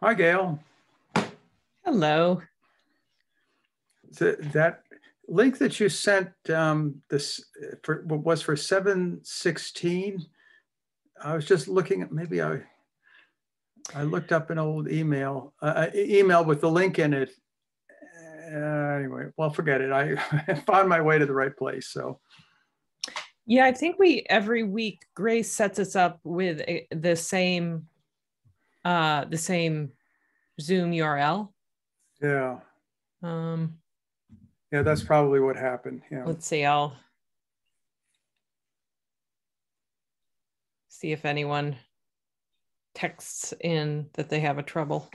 Hi, Gail. Hello. That link that you sent this was for 716. I was just looking at maybe I looked up an old email with the link in it. Anyway, well, forget it. I found my way to the right place. So Yeah, I think every week Grace sets us up with the same Zoom URL. yeah, Um, yeah, that's probably what happened. Yeah. let's see. I'll see if anyone texts in that they have a trouble.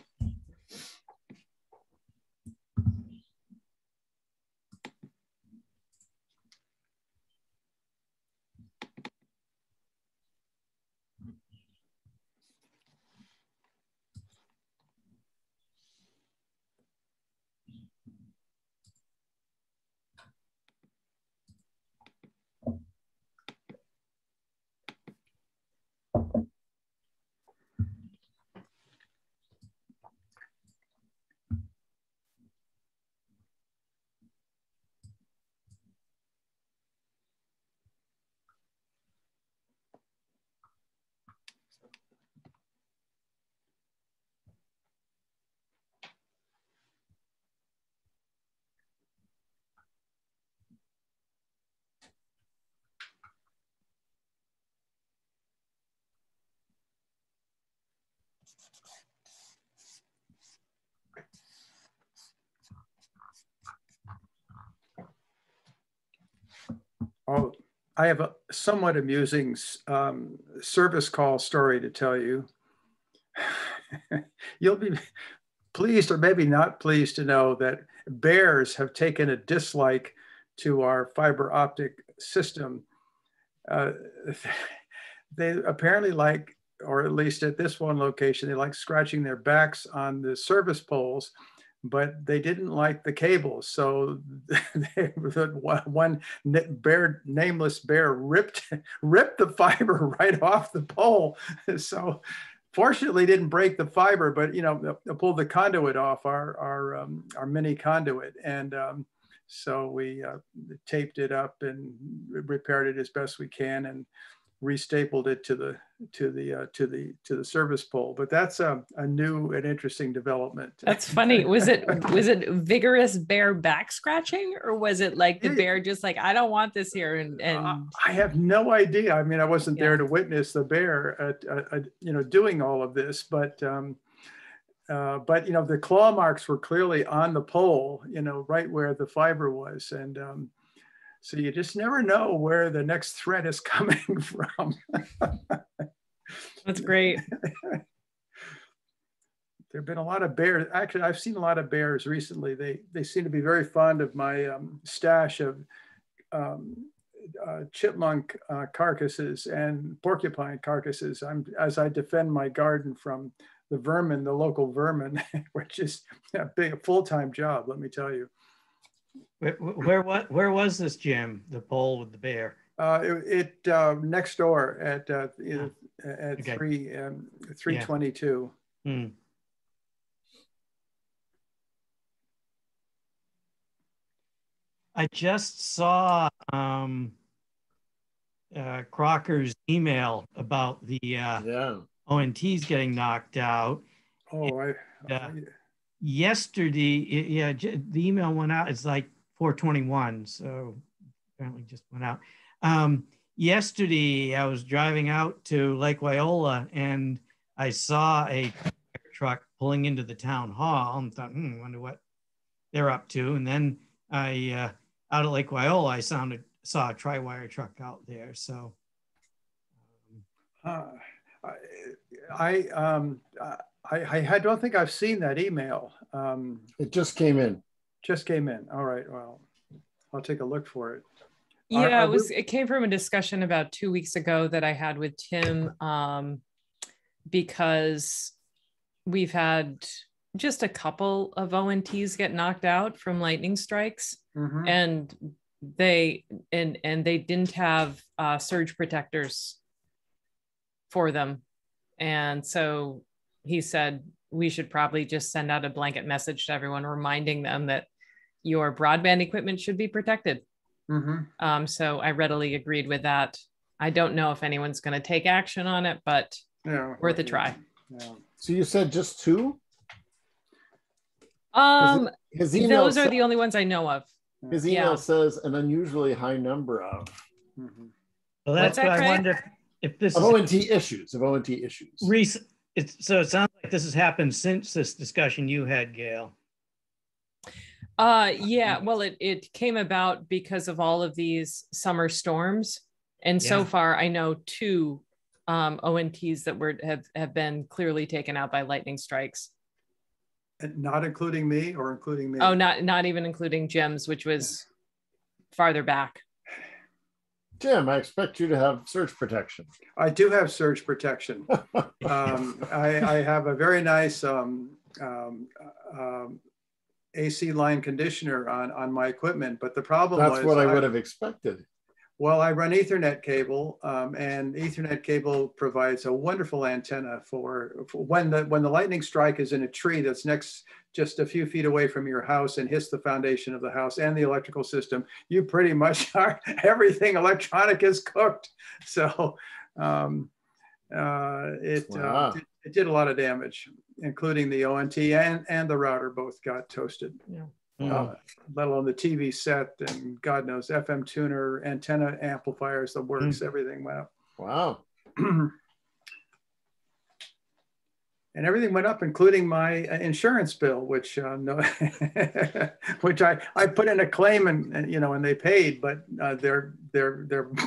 Oh, I have a somewhat amusing service call story to tell you. You'll be pleased or maybe not pleased to know that bears have taken a dislike to our fiber optic system. Uh, they apparently like, or at least at this one location, they like scratching their backs on the service poles, but they didn't like the cables. So one nameless bear ripped the fiber right off the pole. So fortunately didn't break the fiber, but pulled the conduit off our mini conduit, and so we taped it up and repaired it as best we can, and restapled it to the service pole. But that's a new and interesting development. That's funny. Was it vigorous bear back scratching, or was it like the bear just like, I don't want this here? And I have no idea. I mean, I wasn't there to witness the bear doing all of this, but the claw marks were clearly on the pole, right where the fiber was, and so you just never know where the next threat is coming from. That's great. There have been a lot of bears. Actually, I've seen a lot of bears recently. They seem to be very fond of my stash of chipmunk carcasses and porcupine carcasses. As I defend my garden from the vermin, the local vermin, which is a full-time job, let me tell you. Where was this, Jim? The pole with the bear? Next door at Okay. 322. Yeah. Hmm. I just saw Crocker's email about the ONTs getting knocked out. Oh, yesterday, the email went out. It's like 4:21, so apparently just went out. Yesterday, I was driving out to Lake Wyola, and I saw a truck pulling into the town hall, and thought, wonder what they're up to. And then I out at Lake Wyola, I saw a tri-wire truck out there. So I don't think I've seen that email. It just came in. Just came in. All right. Well, I'll take a look for it. Yeah, it came from a discussion about 2 weeks ago that I had with Tim, because we've had just a couple of ONTs get knocked out from lightning strikes, and they didn't have surge protectors for them, and so he said, we should probably just send out a blanket message to everyone reminding them that your broadband equipment should be protected. So I readily agreed with that. I don't know if anyone's going to take action on it, but worth a try. So you said just 2? His email those are the only ones I know of. His email says an unusually high number of. Well, that's what I wonder if this of ONT issues. Of ONT issues. So it sounds like this has happened since this discussion you had, Gail. Yeah, well, it came about because of all of these summer storms, and so far I know 2 ONTs that have been clearly taken out by lightning strikes. And not including me, or including me? Oh, not even including Jim's, which was farther back. Jim, I expect you to have surge protection. I do have surge protection. I have a very nice AC line conditioner on my equipment, but the problem That's what I would have expected. Well, I run Ethernet cable, and Ethernet cable provides a wonderful antenna for when the lightning strike is in a tree that's next just a few feet away from your house and hits the foundation of the house and the electrical system. You pretty much are, everything electronic is cooked. So it did a lot of damage, including the ONT and the router both got toasted. Let alone the TV set and God knows FM tuner, antenna amplifiers, the works, everything went up. Wow. And everything went up, including my insurance bill, which which I put in a claim and they paid, but they're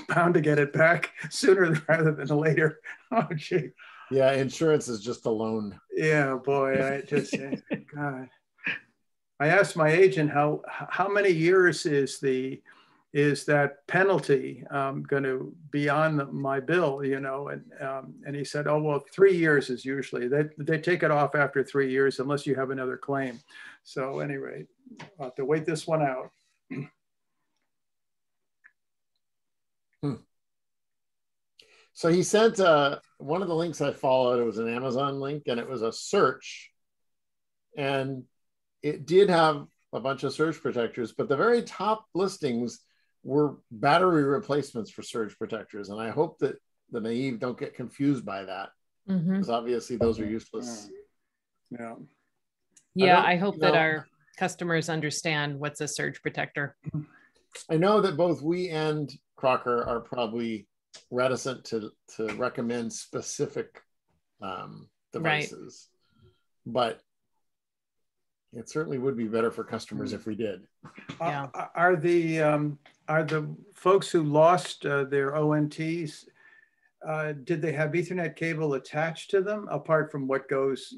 bound to get it back sooner rather than later. Oh gee. Yeah, insurance is just a loan. Yeah, boy, I just God. I asked my agent how many years is that penalty going to be on my bill, and he said, oh well, 3 years is usually they take it off after 3 years unless you have another claim. So anyway, I'll have to wait this one out. So he sent one of the links I followed. It was an Amazon link, and it was a search, and it did have a bunch of surge protectors, but the very top listings were battery replacements for surge protectors. And I hope that the naive don't get confused by that, because obviously those are useless. Yeah, I hope that our customers understand what's a surge protector. I know that both we and Crocker are probably reticent to recommend specific devices, but it certainly would be better for customers if we did. Are the folks who lost their ONTs, did they have Ethernet cable attached to them apart from what goes?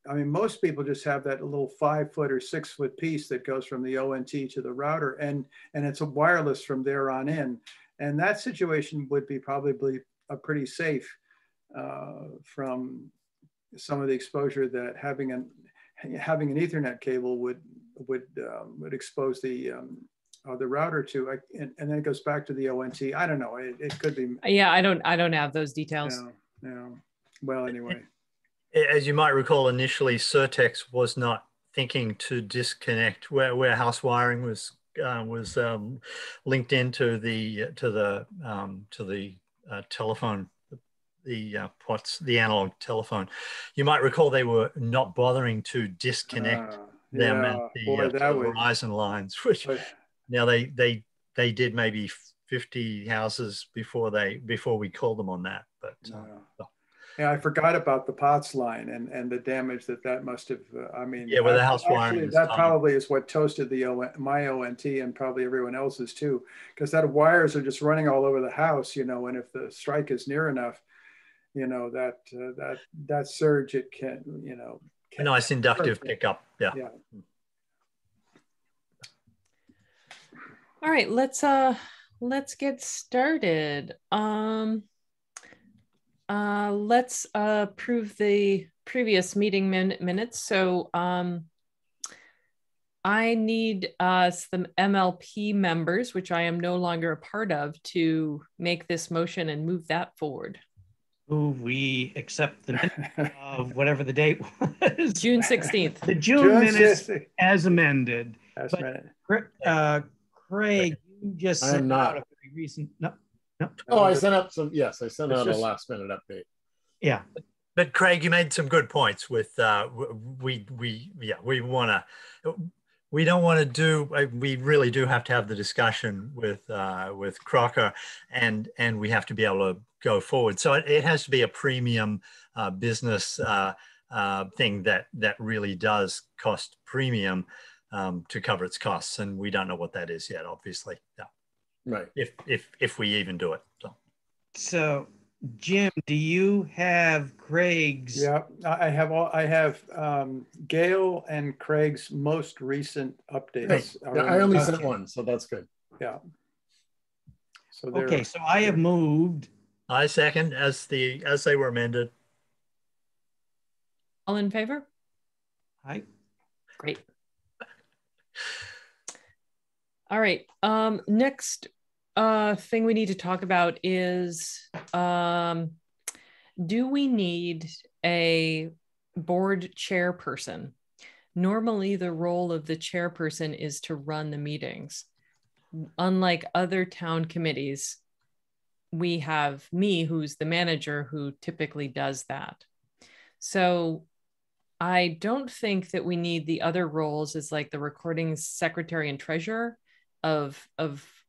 I mean, most people just have that little 5-foot or 6-foot piece that goes from the ONT to the router, and it's a wireless from there on in. And that situation would be probably a pretty safe from some of the exposure that having an Ethernet cable would expose the router to, and then it goes back to the ONT. I don't know. It could be. Yeah, I don't have those details. No. Well, anyway. As you might recall, initially Certex was not thinking to disconnect where house wiring was linked into the telephone, the analog telephone. You might recall they were not bothering to disconnect them at the Verizon lines, which now they did maybe 50 houses before we called them on that. But yeah, I forgot about the POTS line and the damage that must have. I mean, yeah, with the house wiring. That probably is what toasted my ONT and probably everyone else's too, because that wires are just running all over the house, and if the strike is near enough, that surge, it can, a nice inductive pickup. Yeah. All right, let's get started. Let's approve the previous meeting minutes. So I need some MLP members, which I am no longer a part of, to make this motion and move that forward. We accept the minutes of whatever the date was. June 16th. The June minutes as amended. As amended. Craig, you just sent out a very recent. No. Oh, I sent out some. Yes, I sent out a last minute update. Yeah. But Craig, you made some good points with we don't want to do. We really do have to have the discussion with Crocker, and we have to be able to go forward. So it has to be a premium business thing that really does cost premium to cover its costs, and we don't know what that is yet. Obviously, yeah. Right. If we even do it. So Jim, do you have Craig's? Yeah, I have Gail and Craig's most recent updates. Yeah, I only sent one, so that's good. Yeah. So okay, so I have moved. I second as they were amended. All in favor? Aye. Great. All right. Next thing we need to talk about is do we need a board chairperson? Normally, the role of the chairperson is to run the meetings. Unlike other town committees, we have me, who's the manager, who typically does that. So I don't think that we need the other roles as like the recording secretary and treasurer of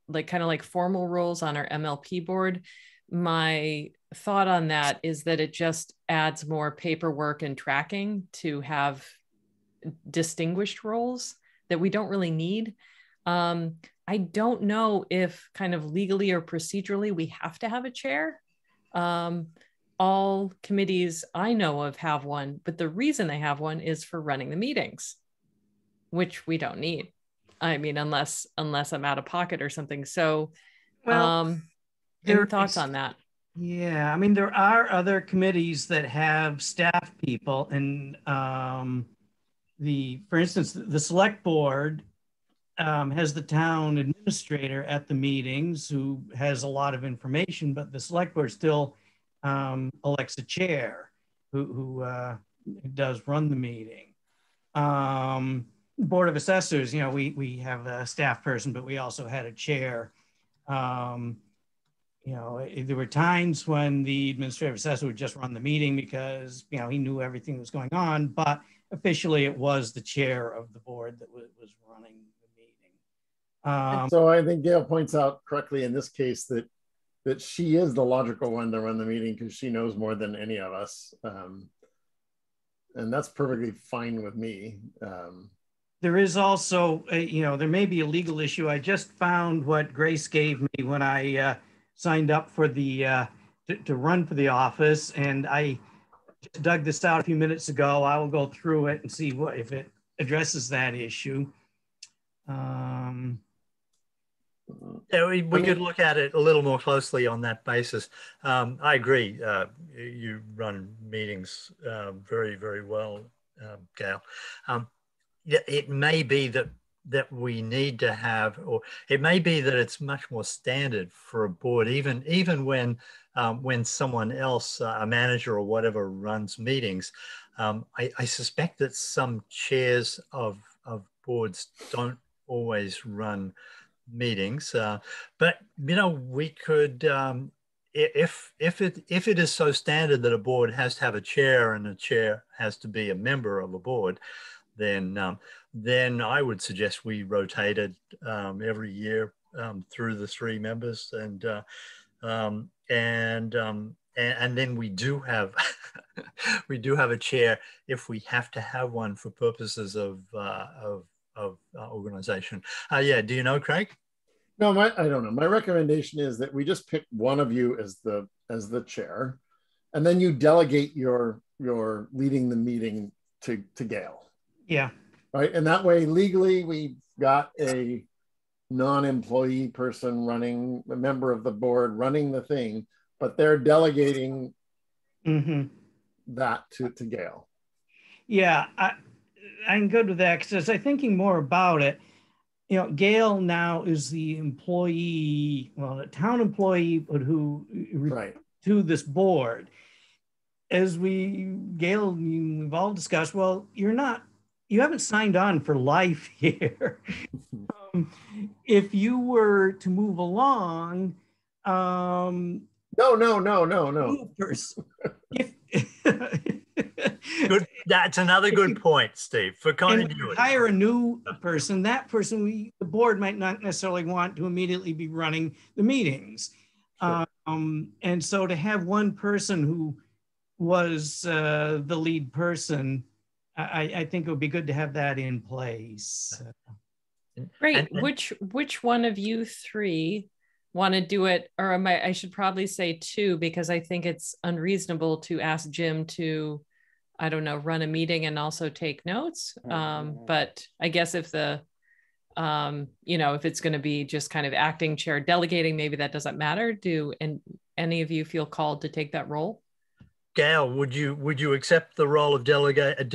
like kind of like formal roles on our MLP board. My thought on that is that it just adds more paperwork and tracking to have distinguished roles that we don't really need. I don't know if kind of legally or procedurally we have to have a chair. All committees I know of have one, but the reason they have one is for running the meetings, which we don't need. I mean, unless I'm out of pocket or something. So, any thoughts on that? Yeah, I mean, there are other committees that have staff people, and for instance, the select board has the town administrator at the meetings who has a lot of information, but the select board still elects a chair who does run the meeting. Board of Assessors, you know, we have a staff person, but we also had a chair. You know, there were times when the administrative assessor would just run the meeting because, you know, he knew everything that was going on, but officially it was the chair of the board that was running the meeting. So I think Gail points out correctly in this case that she is the logical one to run the meeting because she knows more than any of us. And that's perfectly fine with me. There is also, you know, there may be a legal issue. I just found what Grace gave me when I signed up for the to run for the office, and I just dug this out a few minutes ago. I will go through it and see if it addresses that issue. Yeah, we could look at it a little more closely on that basis. I agree. You run meetings very, very well, Gail. Yeah, it may be that we need to have, or it may be that it's much more standard for a board, even when someone else, a manager or whatever, runs meetings. I suspect that some chairs of boards don't always run meetings, but you know, we could, if it is so standard that a board has to have a chair and a chair has to be a member of a board, then I would suggest we rotated every year through the three members, and then we do have we do have a chair if we have to have one for purposes of organization. Yeah, do you know, Craig? No, I don't know. My recommendation is that we just pick one of you as the chair, and then you delegate your leading the meeting to Gail. Yeah. Right. And that way, legally, we've got a non-employee person running, a member of the board running the thing, but they're delegating that to Gail. Yeah, I'm good with that because as I'm thinking more about it, you know, Gail now is the employee, well, the town employee, but who right. to this board. As Gail, we've all discussed, well, you haven't signed on for life here. If you were to move along, no. Good. That's another good point, Steve, for continuity. And hire a new person. That person, the board might not necessarily want to immediately be running the meetings. Sure. And so to have one person who was the lead person, I think it would be good to have that in place. Great. Which one of you three want to do it? Or I should probably say two, because I think it's unreasonable to ask Jim to, I don't know, run a meeting and also take notes. But I guess if the, if it's going to be just kind of acting chair delegating, maybe that doesn't matter. And any of you feel called to take that role? Gail, would you accept the role of delegated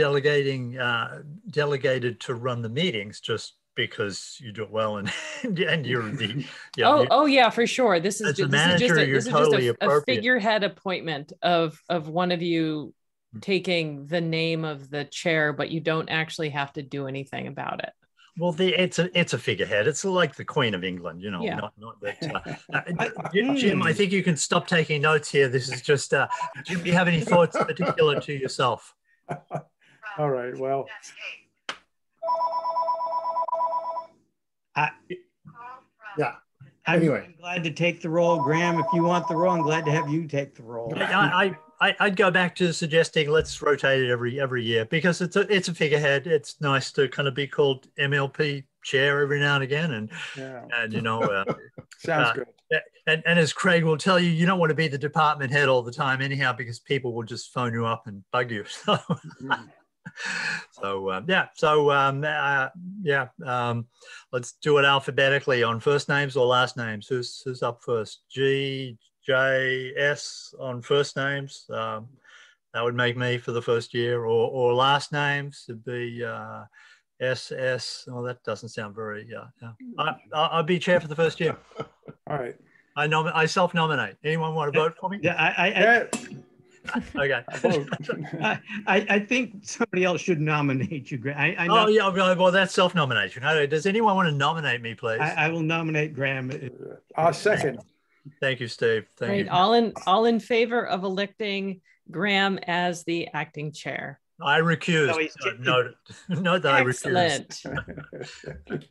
to run the meetings just because you do it well and you're the yeah, for sure. This is just a figurehead appointment of one of you taking the name of the chair, but you don't actually have to do anything about it. Well, it's a figurehead. It's like the Queen of England, Yeah. Not that. Jim, I think you can stop taking notes here. This is just. Jim, do you have any thoughts particular to yourself? All right. Well. Yeah. Anyway, I'm glad to take the role, Graham. If you want the role, I'm glad to have you take the role. I'd go back to suggesting let's rotate it every year, because it's a figurehead. It's nice to kind of be called MLP chair every now and again, and sounds good. And as Craig will tell you, you don't want to be the department head all the time anyhow, because people will just phone you up and bug you. Let's do it alphabetically on first names or last names. Who's up first? G, J, S on first names. That would make me for the first year, or last names would be S, S. Oh, that doesn't sound very. I'll be chair for the first year. All right. I self-nominate. Anyone want to vote for me? Yeah, Okay. I think somebody else should nominate you, Graham. Well, that's self-nomination. Does anyone want to nominate me, please? I will nominate Graham. I'll second. Thank you, Steve. Thank you. All in favor of electing Graham as the acting chair. I recuse. Note that Excellent. I recuse.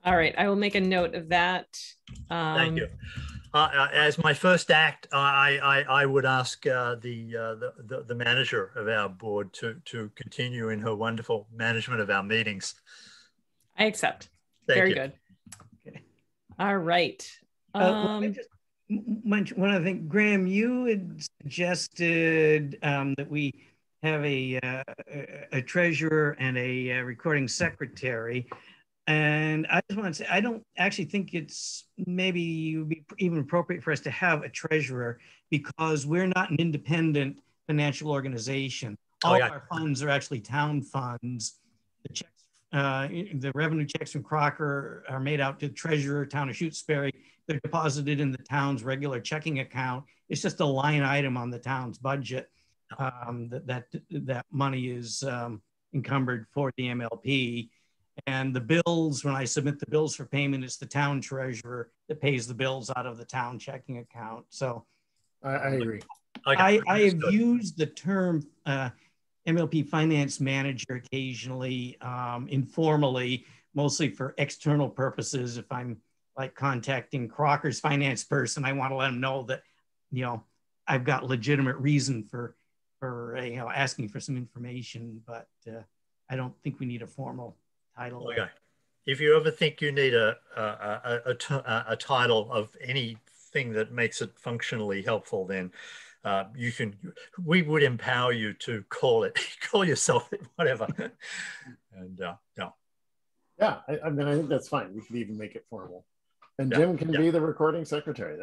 All right, I will make a note of that. Thank you. As my first act, I would ask the manager of our board to continue in her wonderful management of our meetings. I accept. Thank Very you. good. Okay. All right. Let me just mention one other thing. Graham, you had suggested that we have a treasurer and a recording secretary. And I just want to say, I don't actually think it's maybe would be even appropriate for us to have a treasurer, because we're not an independent financial organization. All our funds are actually town funds. The checks, the revenue checks from Crocker are made out to the treasurer, town of Shutesbury. They're deposited in the town's regular checking account. It's just a line item on the town's budget. That money is encumbered for the MLP. And the bills, when I submit the bills for payment, it's the town treasurer that pays the bills out of the town checking account. So I agree. I have used the term MLP finance manager occasionally, informally, mostly for external purposes. If I'm like contacting Crocker's finance person, I want to let them know that, I've got legitimate reason for asking for some information, but I don't think we need a formal title. Okay. If you ever think you need a title of anything that makes it functionally helpful, then we would empower you to call yourself it, whatever. And yeah, I mean, I think that's fine. We could even make it formal. And Jim can be the recording secretary.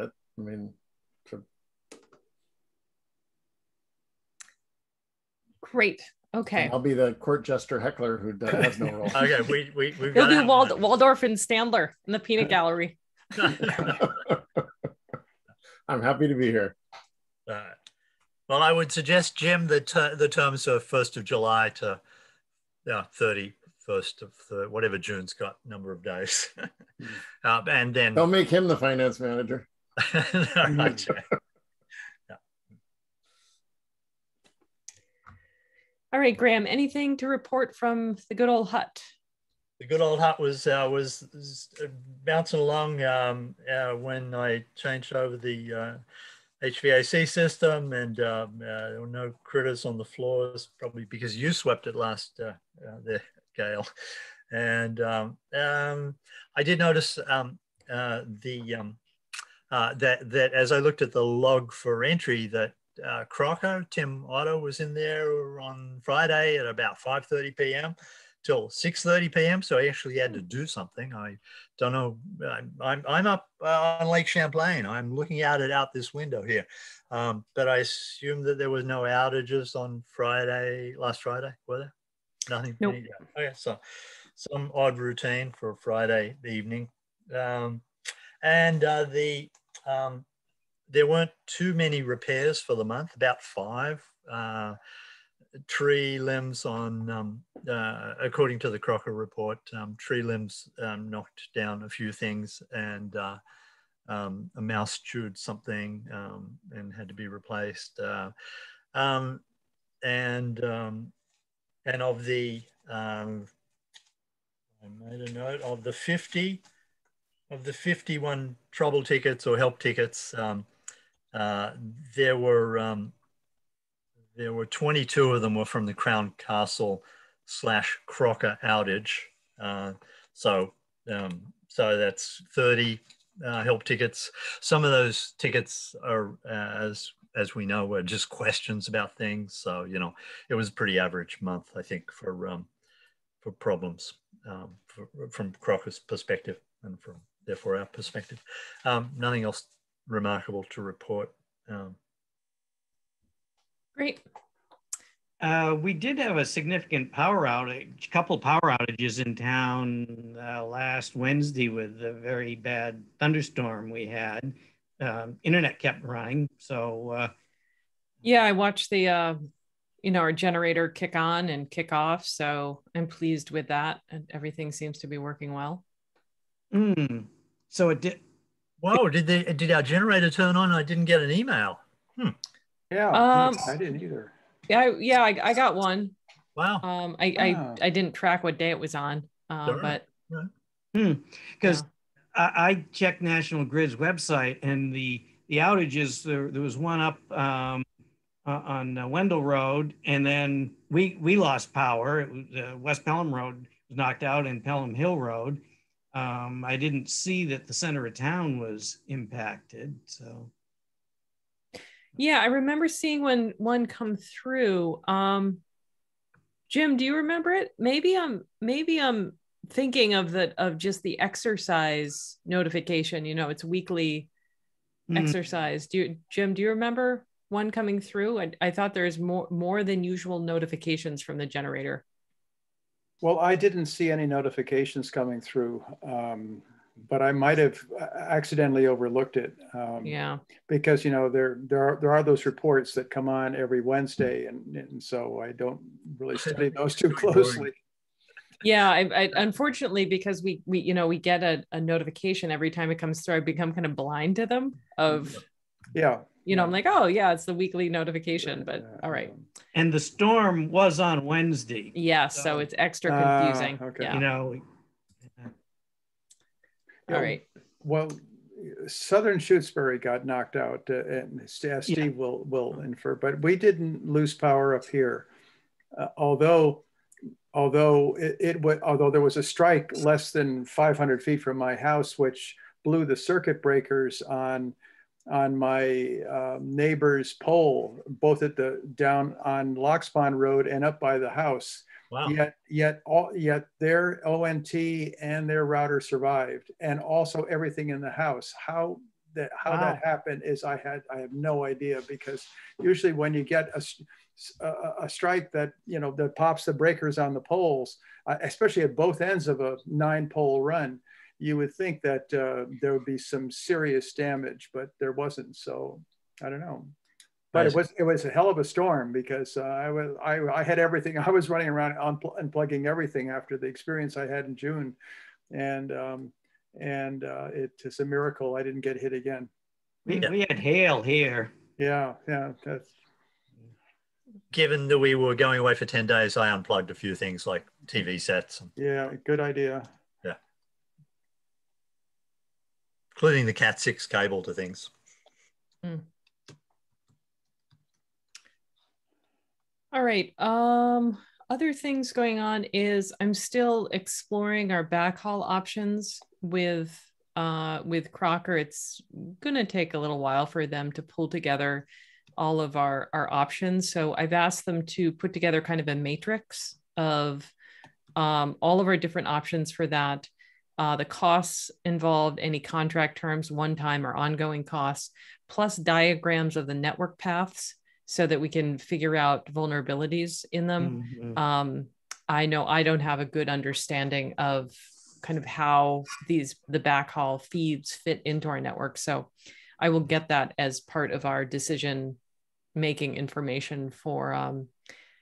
Great. Okay. I'll be the court jester heckler who has no role. Okay, we've You'll do Waldorf and Standler in the peanut gallery. I'm happy to be here. Well, I would suggest, Jim, that the terms are 1st of July to 31st of whatever June's got number of days. And then don't make him the finance manager. Right. Yeah. All right, Graham, anything to report from the good old hut? The good old hut was bouncing along when I changed over the HVAC system, and there were no critters on the floors, probably because you swept it last there, Gail. And I did notice that as I looked at the log for entry, that Crocker, Tim Otto, was in there on Friday at about 5:30 p.m. till 6:30 p.m. So I actually had to do something. I don't know. I'm up on Lake Champlain. I'm looking out this window here. But I assume that there was no outages on last Friday, were there? Nothing? Nope. Okay, so some odd routine for Friday evening. There weren't too many repairs for the month, about 5. Tree limbs on, according to the Crocker report, tree limbs knocked down a few things, and a mouse chewed something and had to be replaced. And of the, I made a note of the 51 trouble tickets or help tickets. There were 22 of them were from the Crown Castle / Crocker outage. So that's 30 help tickets. Some of those tickets are, as we know, were just questions about things. So, it was a pretty average month, I think, for problems from Crocker's perspective and from therefore our perspective. Nothing else remarkable to report. Great. We did have a significant couple power outages in town last Wednesday with a very bad thunderstorm we had. Internet kept running, so. Yeah, I watched the, our generator kick on and kick off, so I'm pleased with that, and everything seems to be working well. So it did. Whoa! Did our generator turn on? I didn't get an email. Yeah, I didn't either. Yeah, I got one. Wow. I didn't track what day it was on, but because I checked National Grid's website, and the outages there was one up on Wendell Road, and then we lost power. It was West Pelham Road was knocked out, and Pelham Hill Road. I didn't see that the center of town was impacted, so. Yeah, I remember seeing one come through. Jim, do you remember it? Maybe I'm thinking of just the exercise notification. It's weekly exercise. Jim, do you remember one coming through? I thought there's more than usual notifications from the generator. Well, I didn't see any notifications coming through. But I might have accidentally overlooked it. Because there are those reports that come on every Wednesday, and so I don't really study those too closely. Yeah, I unfortunately, because we get a notification every time it comes through, I become kind of blind to them. I'm like, oh yeah, it's the weekly notification, but all right. And the storm was on Wednesday. Yeah, so it's extra confusing. Okay. Yeah. All right. Well, Southern Shutesbury got knocked out, and Steve will infer, but we didn't lose power up here, although there was a strike less than 500 feet from my house, which blew the circuit breakers on my neighbor's pole, both down on Loxpond Road and up by the house. Wow. Yet their ONT and their router survived, and also everything in the house. How that happened is I have no idea, because usually when you get a strike that that pops the breakers on the poles, especially at both ends of a 9-pole run, you would think that there would be some serious damage, but there wasn't. So I don't know. But it was a hell of a storm because I had everything. I was running around unplugging everything after the experience I had in June, and it's a miracle I didn't get hit again. We had hail here. Yeah, that's. Given that we were going away for 10 days, I unplugged a few things like TV sets. Yeah, good idea. Yeah, including the Cat 6 cable to things. Mm. All right. Other things going on is I'm still exploring our backhaul options with Crocker. It's going to take a little while for them to pull together all of our options. So I've asked them to put together kind of a matrix of all of our different options for that. The costs involved, any contract terms, one-time or ongoing costs, plus diagrams of the network paths, so that we can figure out vulnerabilities in them. Mm-hmm. I know I don't have a good understanding of kind of how the backhaul feeds fit into our network. So I will get that as part of our decision-making information for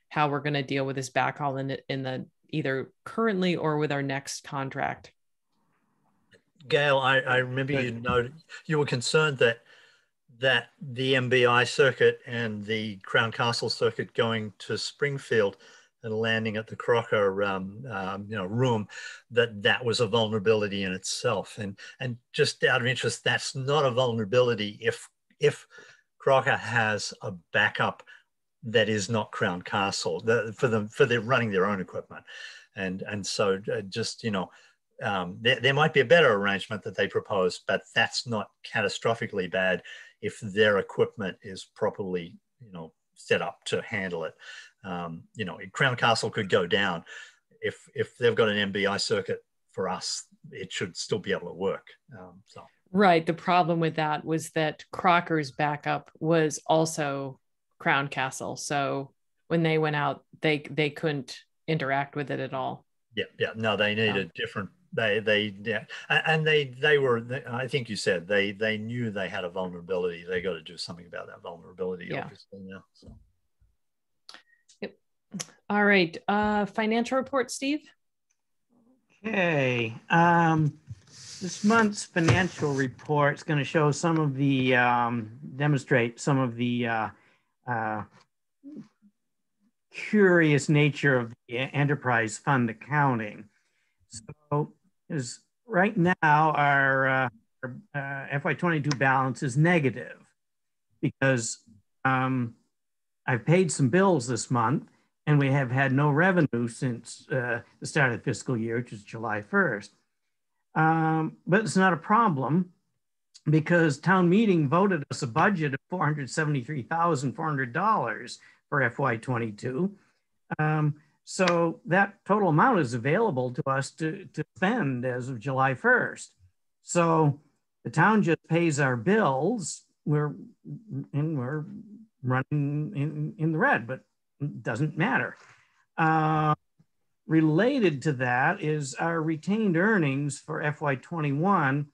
how we're going to deal with this backhaul in the either currently or with our next contract. Gail, I remember you were concerned that the MBI circuit and the Crown Castle circuit going to Springfield and landing at the Crocker room, that was a vulnerability in itself. And just out of interest, that's not a vulnerability if Crocker has a backup that is not Crown Castle for them running their own equipment. And so just, there might be a better arrangement that they propose, but that's not catastrophically bad if their equipment is properly, set up to handle it. Crown Castle could go down. If they've got an MBI circuit for us, it should still be able to work. Right. The problem with that was that Crocker's backup was also Crown Castle. So when they went out, they couldn't interact with it at all. Yeah. No, they needed different. They were. I think you said they knew they had a vulnerability. They got to do something about that vulnerability, obviously now. So. Yep. All right. Financial report, Steve. Okay. This month's financial report is going to show some of the demonstrate some of the curious nature of the enterprise fund accounting. So is right now our FY22 balance is negative because I've paid some bills this month and we have had no revenue since the start of the fiscal year, which is July 1st. But it's not a problem because town meeting voted us a budget of $473,400 for FY22. So that total amount is available to us to spend as of July 1st. So the town just pays our bills. We're running in the red, but it doesn't matter. Related to that is our retained earnings for FY21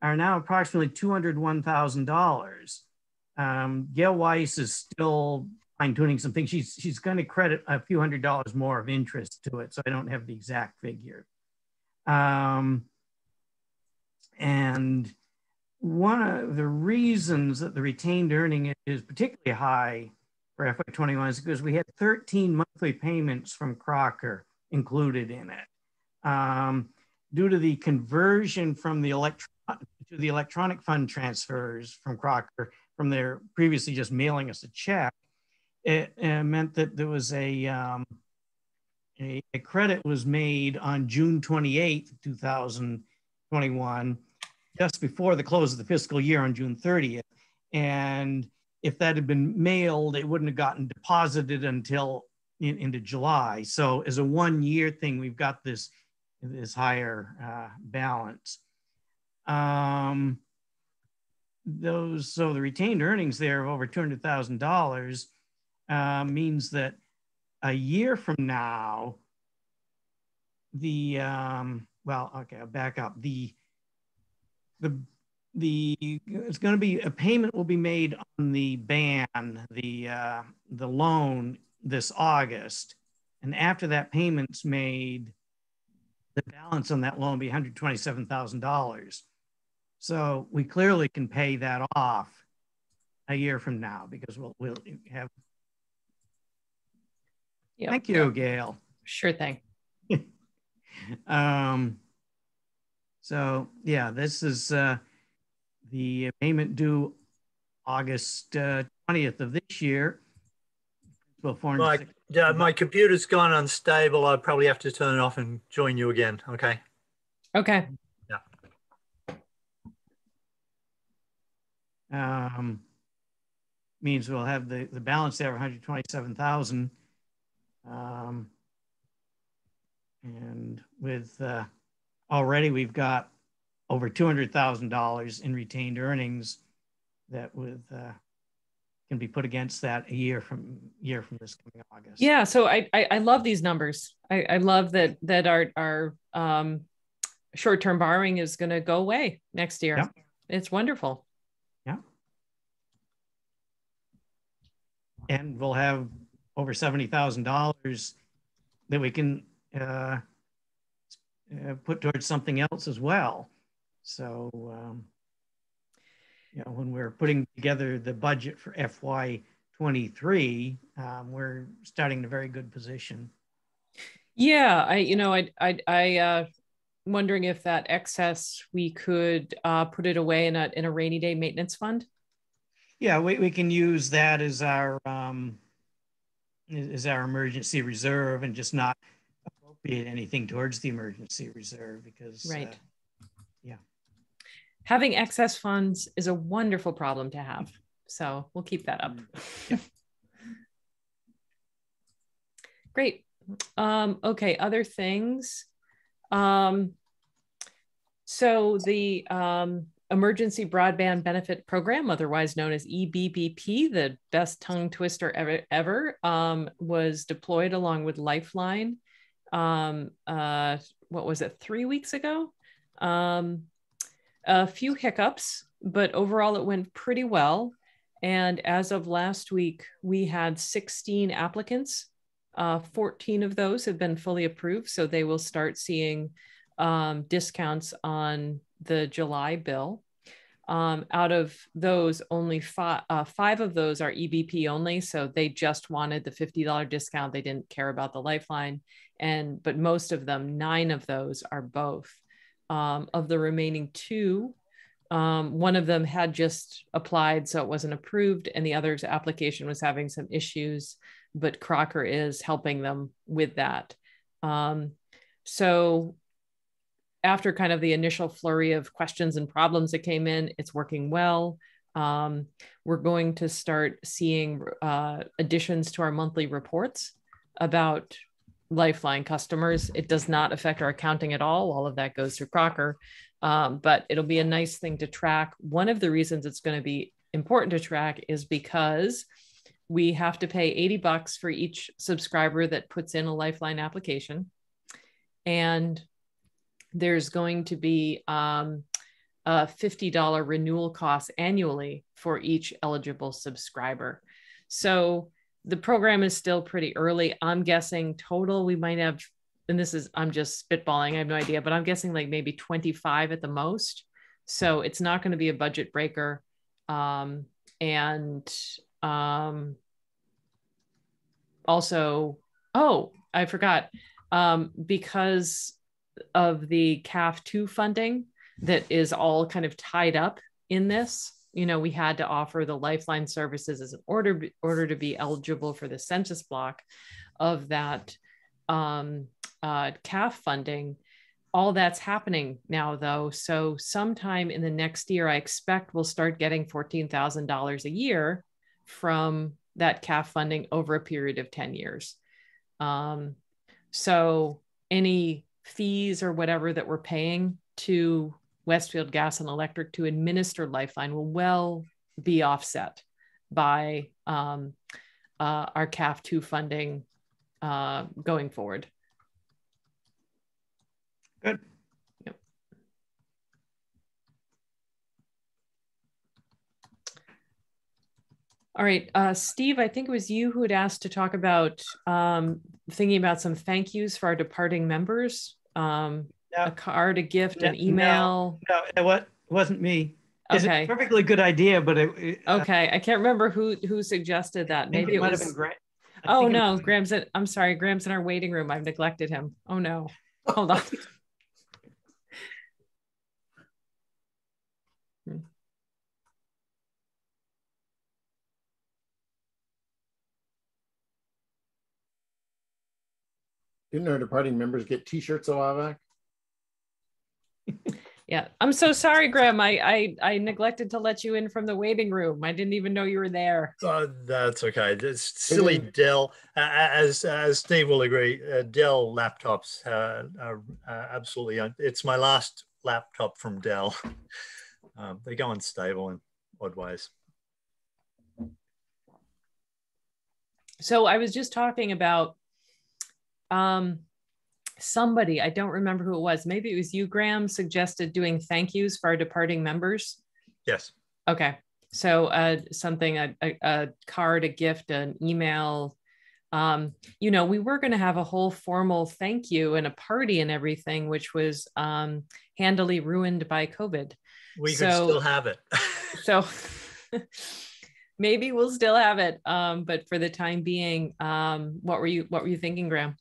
are now approximately $201,000. Gail Weiss is still fine-tuning some things. She's going to credit a few $100s more of interest to it, so I don't have the exact figure. And one of the reasons that the retained earning is particularly high for FY21 is because we had 13 monthly payments from Crocker included in it. Due to the conversion from the electronic fund transfers from Crocker, from their previously just mailing us a check, it meant that there was a credit was made on June 28th, 2021, just before the close of the fiscal year on June 30th. And if that had been mailed, it wouldn't have gotten deposited until into July. So as a 1 year thing, we've got this higher balance. So the retained earnings there of over $200,000 means that a year from now, I'll back up. The it's going to be a payment will be made on the ban, the loan this August, and after that payment's made, the balance on that loan will be $127,000. So we clearly can pay that off a year from now because we'll have. Yep. Thank you, Gail. Sure thing. So yeah, this is the payment due August 20th of this year. My computer's gone unstable. I'll probably have to turn it off and join you again. Okay. Okay. Yeah. Means we'll have the balance there of 127,000. And with already we've got over $200,000 in retained earnings that can be put against that a year from this coming August. Yeah, so I love these numbers. I love that our short-term borrowing is going to go away next year. Yeah. It's wonderful. Yeah. And we'll have over $70,000 that we can put towards something else as well. So, when we're putting together the budget for FY23, we're starting in a very good position. Yeah, I wondering if that excess we could put it away in a rainy day maintenance fund. Yeah, we can use that as our emergency reserve and just not appropriate anything towards the emergency reserve because right. Yeah. Having excess funds is a wonderful problem to have. So we'll keep that up. Yeah. Great. Okay, other things. So the Emergency Broadband Benefit Program, otherwise known as EBBP, the best tongue twister ever, was deployed along with Lifeline. What was it, 3 weeks ago? A few hiccups, but overall it went pretty well. And as of last week, we had 16 applicants. 14 of those have been fully approved, so they will start seeing discounts on the July bill. Out of those, only five of those are EBP only, so they just wanted the $50 discount. They didn't care about the Lifeline, but most of them, 9 of those, are both. Of the remaining 2, one of them had just applied, so it wasn't approved, and the other's application was having some issues, but Crocker is helping them with that. So after kind of the initial flurry of questions and problems that came in, it's working well. We're going to start seeing additions to our monthly reports about Lifeline customers. It does not affect our accounting at all. All of that goes through Crocker, but it'll be a nice thing to track. One of the reasons it's going to be important to track is because we have to pay $80 for each subscriber that puts in a Lifeline application. And there's going to be a $50 renewal cost annually for each eligible subscriber. So the program is still pretty early. I'm guessing total we might have, and I'm just spitballing, I have no idea, but I'm guessing like maybe 25 at the most. So it's not going to be a budget breaker. Also, I forgot, because of the CAF2 funding that is all kind of tied up in this, we had to offer the Lifeline services as an order to be eligible for the census block of that CAF funding. All that's happening now, though. So sometime in the next year, I expect we'll start getting $14,000 a year from that CAF funding over a period of 10 years. So any fees or whatever that we're paying to Westfield Gas and Electric to administer Lifeline will well be offset by our CAF2 funding going forward. Good. Yep. All right, Steve, I think it was you who had asked to talk about thinking about some thank yous for our departing members. A card, a gift, an email. No, it wasn't me. It's Okay. a perfectly good idea, but okay, I can't remember who suggested that. Maybe it might was. Have been Graham. Oh no, Graham's in. I'm sorry, Graham's in our waiting room. I've neglected him. Oh no, hold on. Didn't our departing members get T-shirts a while back? Yeah, I'm so sorry, Graham. I neglected to let you in from the waiting room. I didn't even know you were there. That's okay. It's silly Dell. As Steve will agree, Dell laptops are absolutely. It's my last laptop from Dell. They go unstable in odd ways. So I was just talking about somebody, I don't remember who it was. Maybe it was you, Graham, suggested doing thank yous for our departing members. Yes. Okay. So something, a card, a gift, an email. You know, we were going to have a whole formal thank you and a party and everything, which was handily ruined by COVID. We could still have it. So maybe we'll still have it. But for the time being, what were you thinking, Graham?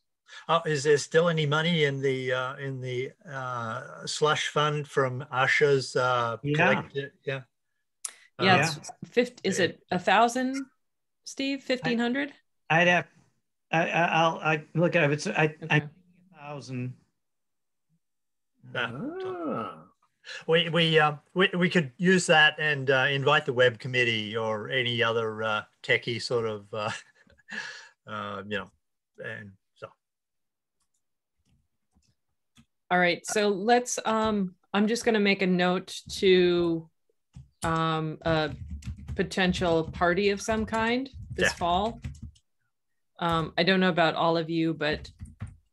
Is there still any money in the slush fund from Asha's collected? Yeah. Yeah. Is it 1,000, Steve? 1,500? I'll look at it. It's I 1,000. We could use that and invite the web committee or any other techie sort of you know, and so. All right, so let's I'm just going to make a note to a potential party of some kind this fall. I don't know about all of you, but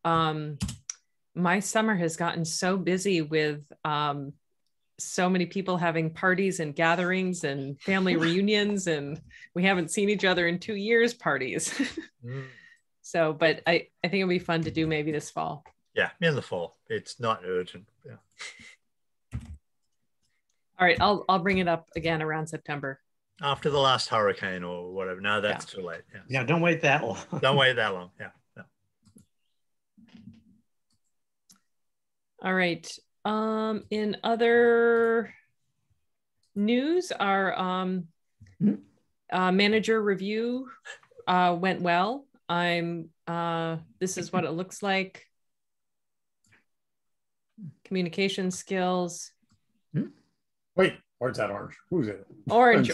my summer has gotten so busy with so many people having parties and gatherings and family reunions, and we haven't seen each other in 2 years parties. So, but I think it'll be fun to do maybe this fall. Yeah, in the fall. It's not urgent. Yeah. All right, I'll bring it up again around September. After the last hurricane or whatever. No, that's too late. Yeah. Yeah, don't wait that long. Don't wait that long. Yeah. No. All right. In other news, our manager review went well. This is what it looks like. Communication skills. Wait, where's that orange? Who's it? Orange.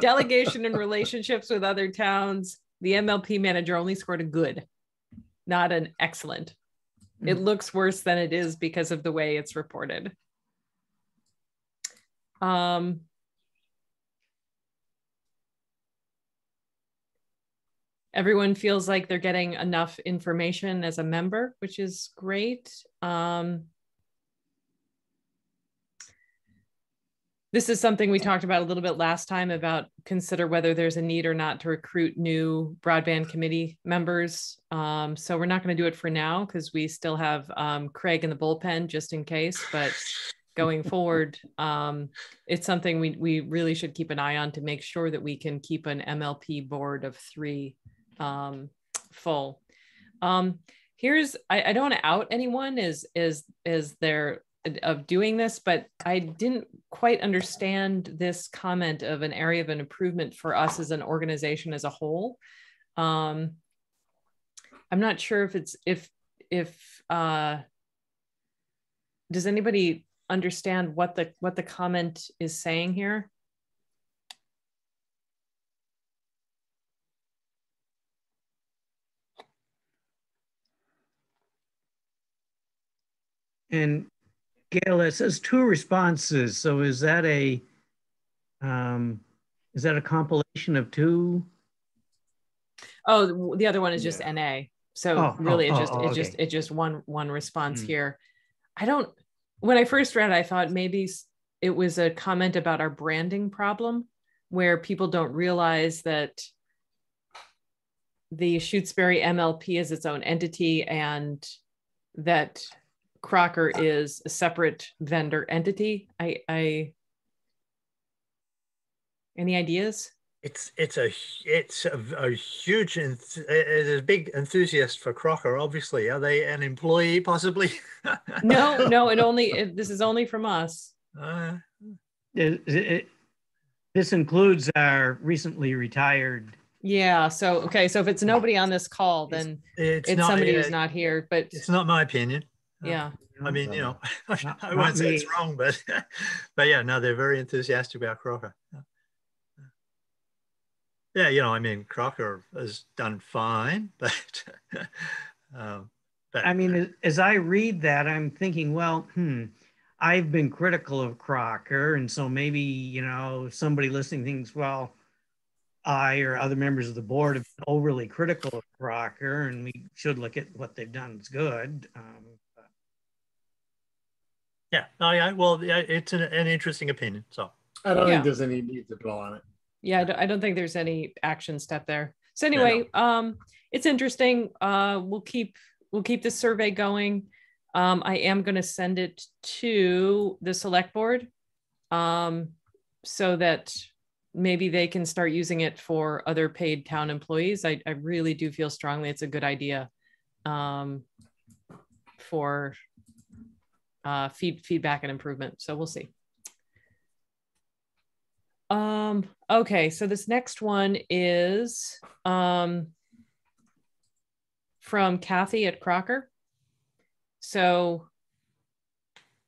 Delegation and relationships with other towns. The MLP manager only scored a good, not an excellent. It looks worse than it is because of the way it's reported. Everyone feels like they're getting enough information as a member, which is great. This is something we talked about a little bit last time about consider whether there's a need or not to recruit new broadband committee members. So we're not going to do it for now because we still have Craig in the bullpen just in case, but going forward, it's something we really should keep an eye on to make sure that we can keep an MLP board of 3 full. I don't want to out anyone as their of doing this, but I didn't quite understand this comment of an area of an improvement for us as an organization as a whole. I'm not sure if does anybody understand what the comment is saying here? And Gail, it says 2 responses. So is that a compilation of 2? Oh, the other one is just NA. So it's just one response here. When I first read it, I thought maybe it was a comment about our branding problem, where people don't realize that the Shutesbury MLP is its own entity and that Crocker is a separate vendor entity. Any ideas? It's a huge, there's a big enthusiast for Crocker, obviously. Are they an employee possibly? No, this is only from us. This includes our recently retired. Yeah. So, okay. So if it's nobody on this call, then it's not, somebody who's not here, but it's not my opinion. Yeah. I mean, you know, I won't say it's wrong, but yeah, no, they're very enthusiastic about Crocker. Yeah, you know, I mean, Crocker has done fine, but I mean, as I read that, I'm thinking, well, I've been critical of Crocker, and so maybe, you know, somebody listening thinks, well, I or other members of the board have been overly critical of Crocker, and we should look at what they've done. It's good. Yeah, well, yeah, it's an interesting opinion. So I don't think there's any need to dwell on it. Yeah, I don't think there's any action step there. So anyway, it's interesting. We'll keep this survey going. I am going to send it to the select board so that maybe they can start using it for other paid town employees. I really do feel strongly it's a good idea for feedback and improvement. So we'll see. Okay, so this next one is from Kathy at Crocker. So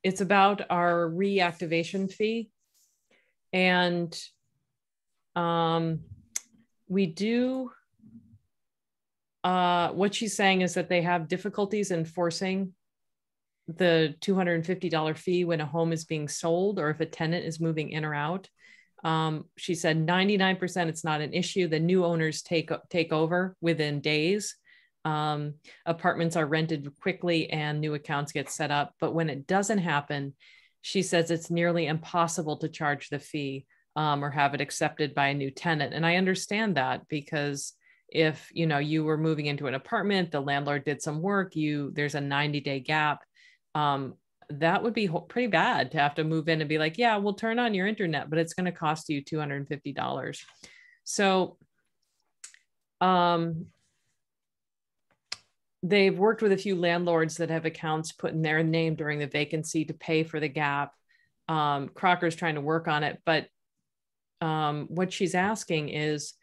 it's about our reactivation fee. And we do, what she's saying is that they have difficulties enforcing the $250 fee when a home is being sold or if a tenant is moving in or out. She said 99% it's not an issue. The new owners take over within days. Apartments are rented quickly and new accounts get set up. But when it doesn't happen, she says it's nearly impossible to charge the fee or have it accepted by a new tenant. And I understand that because if you were moving into an apartment, the landlord did some work, there's a 90-day gap. That would be pretty bad to have to move in and be like, yeah, we'll turn on your internet, but it's going to cost you $250. So they've worked with a few landlords that have accounts put in their name during the vacancy to pay for the gap. Crocker's trying to work on it, but what she's asking is,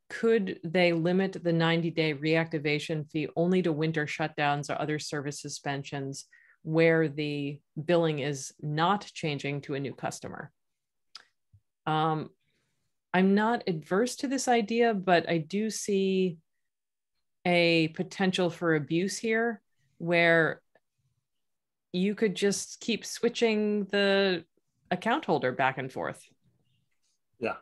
could they limit the 90-day reactivation fee only to winter shutdowns or other service suspensions where the billing is not changing to a new customer? I'm not adverse to this idea, but I do see a potential for abuse here where you could just keep switching the account holder back and forth. Yeah.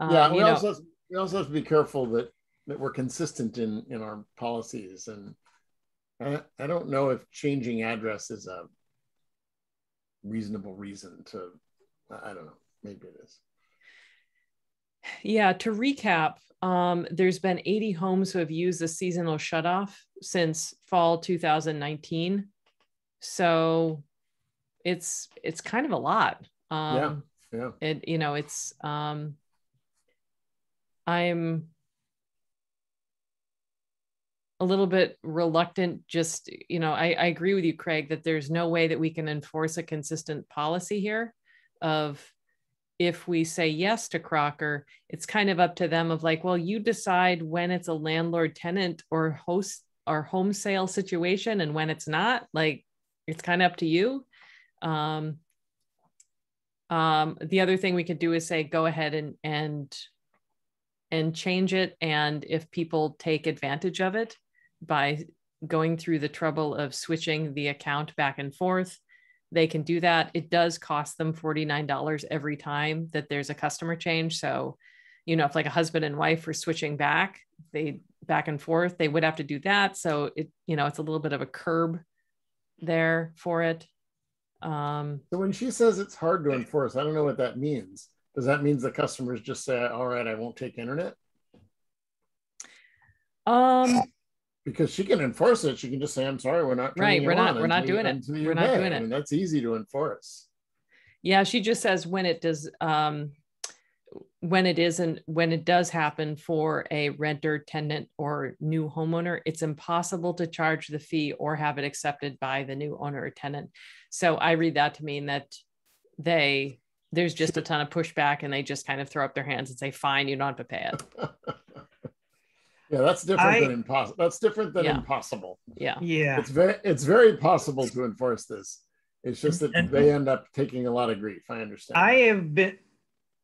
Yeah. We also have to be careful that we're consistent in our policies, and I don't know if changing address is a reasonable reason to, I don't know, maybe it is. Yeah, to recap, there's been 80 homes who have used the seasonal shutoff since fall 2019. So it's kind of a lot. Yeah. I'm a little bit reluctant, just, I agree with you, Craig, that there's no way that we can enforce a consistent policy here of, if we say yes to Crocker, it's kind of up to them of like, well, you decide when it's a landlord tenant or host or home sale situation and when it's not. Like, it's kind of up to you. The other thing we could do is say, go ahead and change it. And if people take advantage of it by going through the trouble of switching the account back and forth, they can do that. It does cost them $49 every time that there's a customer change. So, if like a husband and wife are switching back and forth, they would have to do that. So it's a little bit of a curb there for it. So when she says it's hard to enforce, I don't know what that means. Does that mean the customers just say, all right, I won't take internet? Because she can enforce it. She can just say, I'm sorry, we're not turning we're not doing it. We're not doing it. I mean, that's easy to enforce. Yeah, she just says when it does when it does happen for a renter, tenant, or new homeowner, it's impossible to charge the fee or have it accepted by the new owner or tenant. So I read that to mean that there's just a ton of pushback, and they just kind of throw up their hands and say, fine, you don't have to pay it. Yeah, that's different than impossible. That's different than impossible. Yeah. It's very possible to enforce this. It's just that they end up taking a lot of grief. I understand.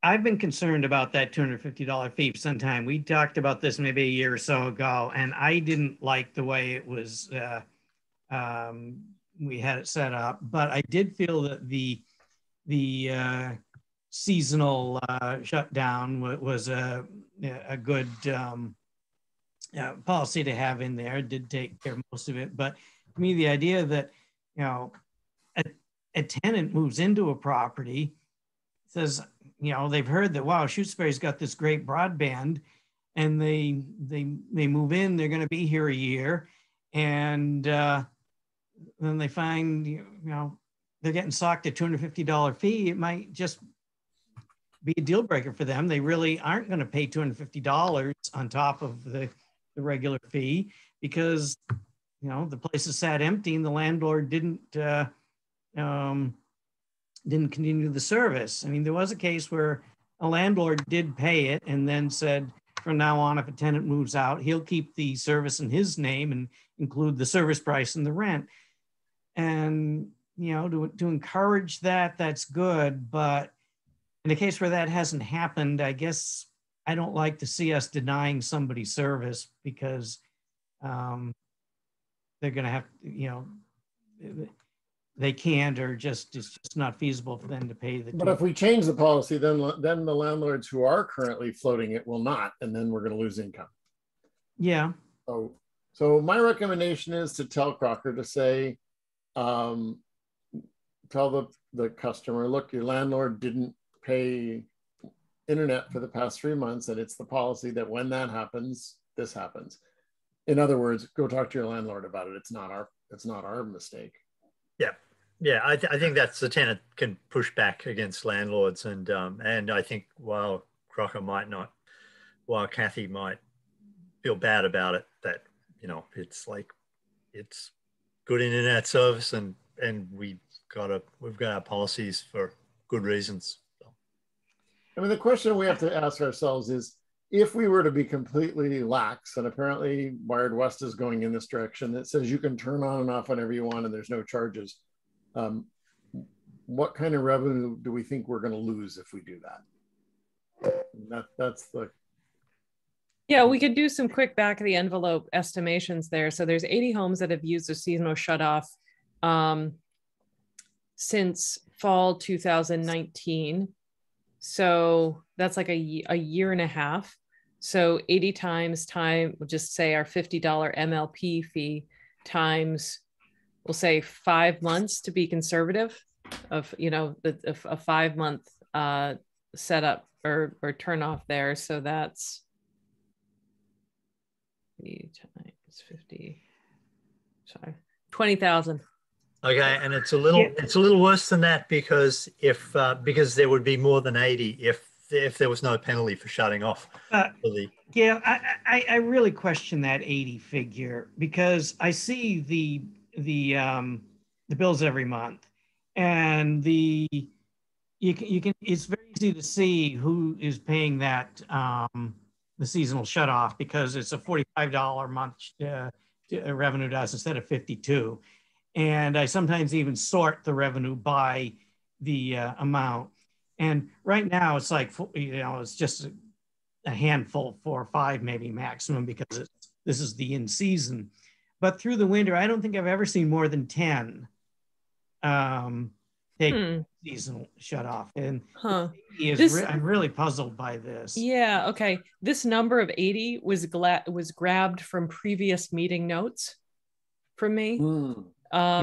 I've been concerned about that $250 fee for some time. We talked about this maybe a year or so ago, and I didn't like the way it was, we had it set up, but I did feel that the seasonal shutdown was a good policy to have in there. It did take care of most of it, but to me, the idea that, you know, a tenant moves into a property, says, you know, they've heard that, wow, Shutesbury's got this great broadband, and they move in, they're going to be here a year, and then they find, you know, they're getting socked a $250 fee. It might just be a deal breaker for them. They really aren't going to pay $250 on top of the regular fee, because, you know, the place is sat empty and the landlord didn't continue the service. I mean, there was a case where a landlord did pay it and then said, from now on, if a tenant moves out, he'll keep the service in his name and include the service price and the rent. And, you know, to encourage that, that's good. But in a case where that hasn't happened, I guess I don't like to see us denying somebody service, because they're going to have, you know, they can't, or just it's just not feasible for them to pay the. But if we change the policy, then the landlords who are currently floating it will not, and then we're going to lose income. Yeah. So my recommendation is to tell Crocker to say, tell the customer, look, your landlord didn't pay internet for the past 3 months, and it's the policy that when that happens, this happens. In other words, go talk to your landlord about it. It's not our mistake. Yeah, I think that's the tenant can push back against landlords, and I think while Kathy might feel bad about it, that, you know, it's like, it's good internet service, and we've got our policies for good reasons. So. I mean, the question we have to ask ourselves is, if we were to be completely lax, and apparently Wired West is going in this direction, that says you can turn on and off whenever you want and there's no charges, what kind of revenue do we think we're going to lose if we do that? That's the... Yeah, we could do some quick back of the envelope estimations there. So there's 80 homes that have used a seasonal shutoff since fall 2019. So that's like a year and a half. So 80 times time, we'll just say our $50 MLP fee times, we'll say 5 months to be conservative, of, you know, a 5 month setup or turn off there. So that's 50 times 50, sorry, 20,000. Okay, and it's a little worse than that, because because there would be more than 80 if there was no penalty for shutting off. Yeah, I really question that 80 figure, because I see the bills every month, and you can it's very easy to see who is paying that the seasonal shutoff, because it's a $45 a month revenue to us instead of 52. And I sometimes even sort the revenue by the amount. And right now it's like, you know, it's just a handful, 4 or 5 maybe maximum, because this is the in season. But through the winter, I don't think I've ever seen more than 10 take seasonal shut off. And I'm really puzzled by this. Yeah, okay. This number of 80 was grabbed from previous meeting notes from me.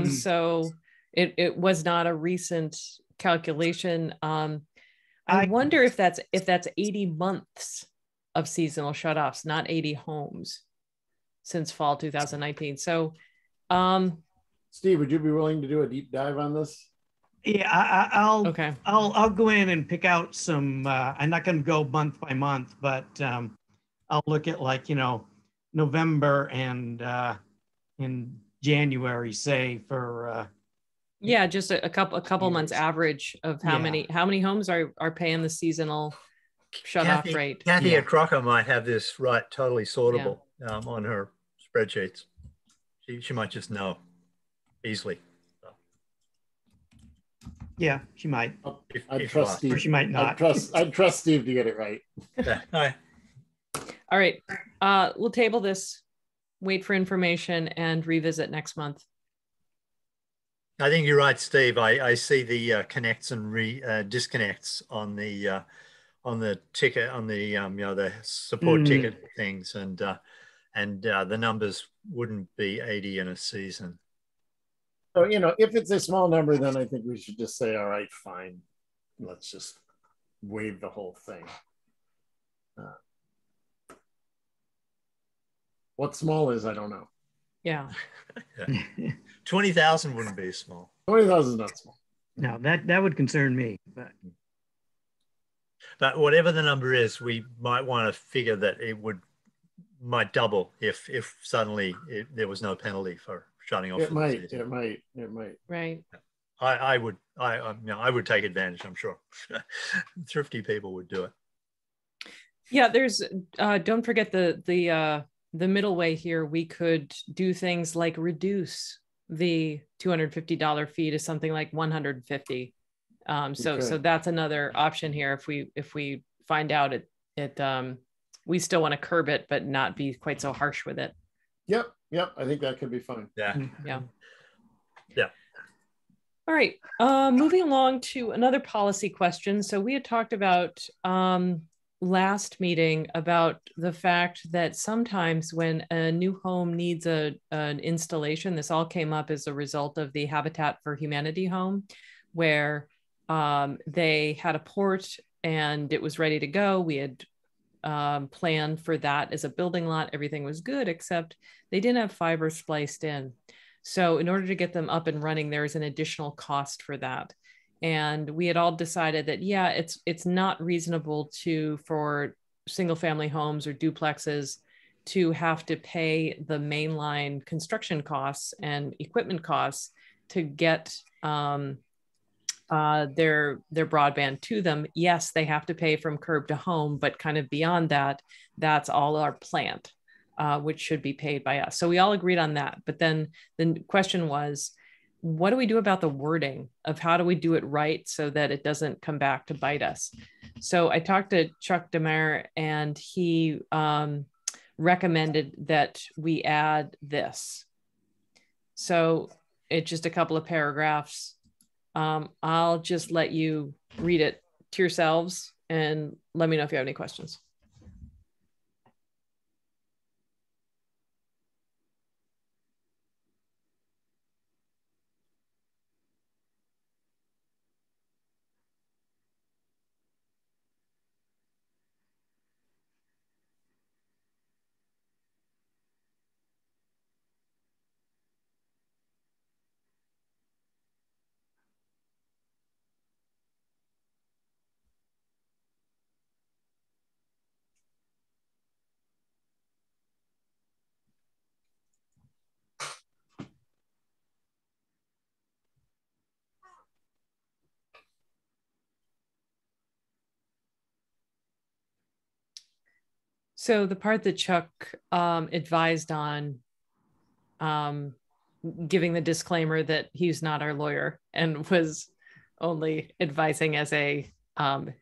So it was not a recent calculation. I I wonder if that's 80 months of seasonal shutoffs, not 80 homes since fall 2019. So, Steve, would you be willing to do a deep dive on this? Yeah, I'll go in and pick out some. I'm not going to go month by month, but I'll look at, like, November and in January, say, for yeah, just a couple months average of how many homes are paying the seasonal shutoff rate. Kathy at Crocker might have this right, totally sortable on her spreadsheets. She might just know easily. Yeah, she might. I'd trust Steve. Or she might not. I'd trust Steve to get it right. All right. We'll table this, wait for information, and revisit next month. I think you're right, Steve. I see the connects and disconnects on the ticket, on the the support ticket things, and the numbers wouldn't be 80 in a season. So, if it's a small number, then I think we should just say, all right, fine. Let's just waive the whole thing. What small is, I don't know. Yeah. 20,000 wouldn't be small. 20,000 is not small. No, that would concern me. But whatever the number is, we might want to figure that it might double if suddenly there was no penalty for shutting off. It might. Right. I would take advantage, I'm sure. Thrifty people would do it. Yeah, there's don't forget the middle way here. We could do things like reduce the $250 fee to something like $150. So that's another option here. If we find out it we still want to curb it, but not be quite so harsh with it. Yep. I think that could be fun. Yeah. All right. Moving along to another policy question. So we had talked about last meeting about the fact that sometimes when a new home needs an installation, this all came up as a result of the Habitat for Humanity home, where they had a port and it was ready to go. We had planned for that as a building lot. Everything was good, except they didn't have fiber spliced in. So in order to get them up and running, there's an additional cost for that. And we had all decided that, it's not reasonable for single family homes or duplexes to have to pay the mainline construction costs and equipment costs to get their broadband to them. Yes, they have to pay from curb to home, but kind of beyond that, that's all our plant, which should be paid by us. So we all agreed on that. But then the question was, what do we do about the wording of how do we do it right so that it doesn't come back to bite us? So I talked to Chuck DeMare, and he recommended that we add this. So it's just a couple of paragraphs. I'll just let you read it to yourselves and let me know if you have any questions. So the part that Chuck advised on, giving the disclaimer that he's not our lawyer and was only advising as a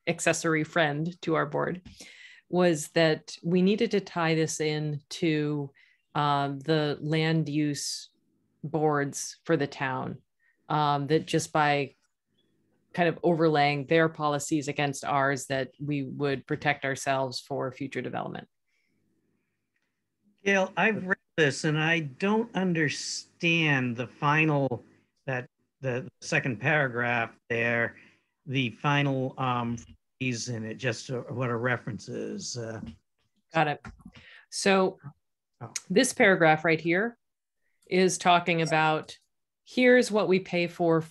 accessory friend to our board, was that we needed to tie this in to the land use boards for the town, that just by kind of overlaying their policies against ours, that we would protect ourselves for future development. Gail, I've read this and I don't understand the final, the second paragraph there, the final in it, just what a reference is. Got it. So this paragraph right here is talking about, here's what we pay for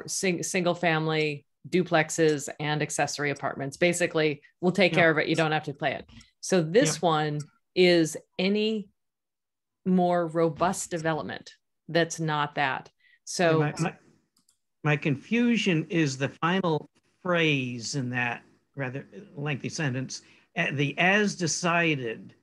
single family duplexes and accessory apartments. Basically, we'll take care of it. You don't have to pay it. So this one is any more robust development that's not that. So my confusion is the final phrase in that rather lengthy sentence, the as decided.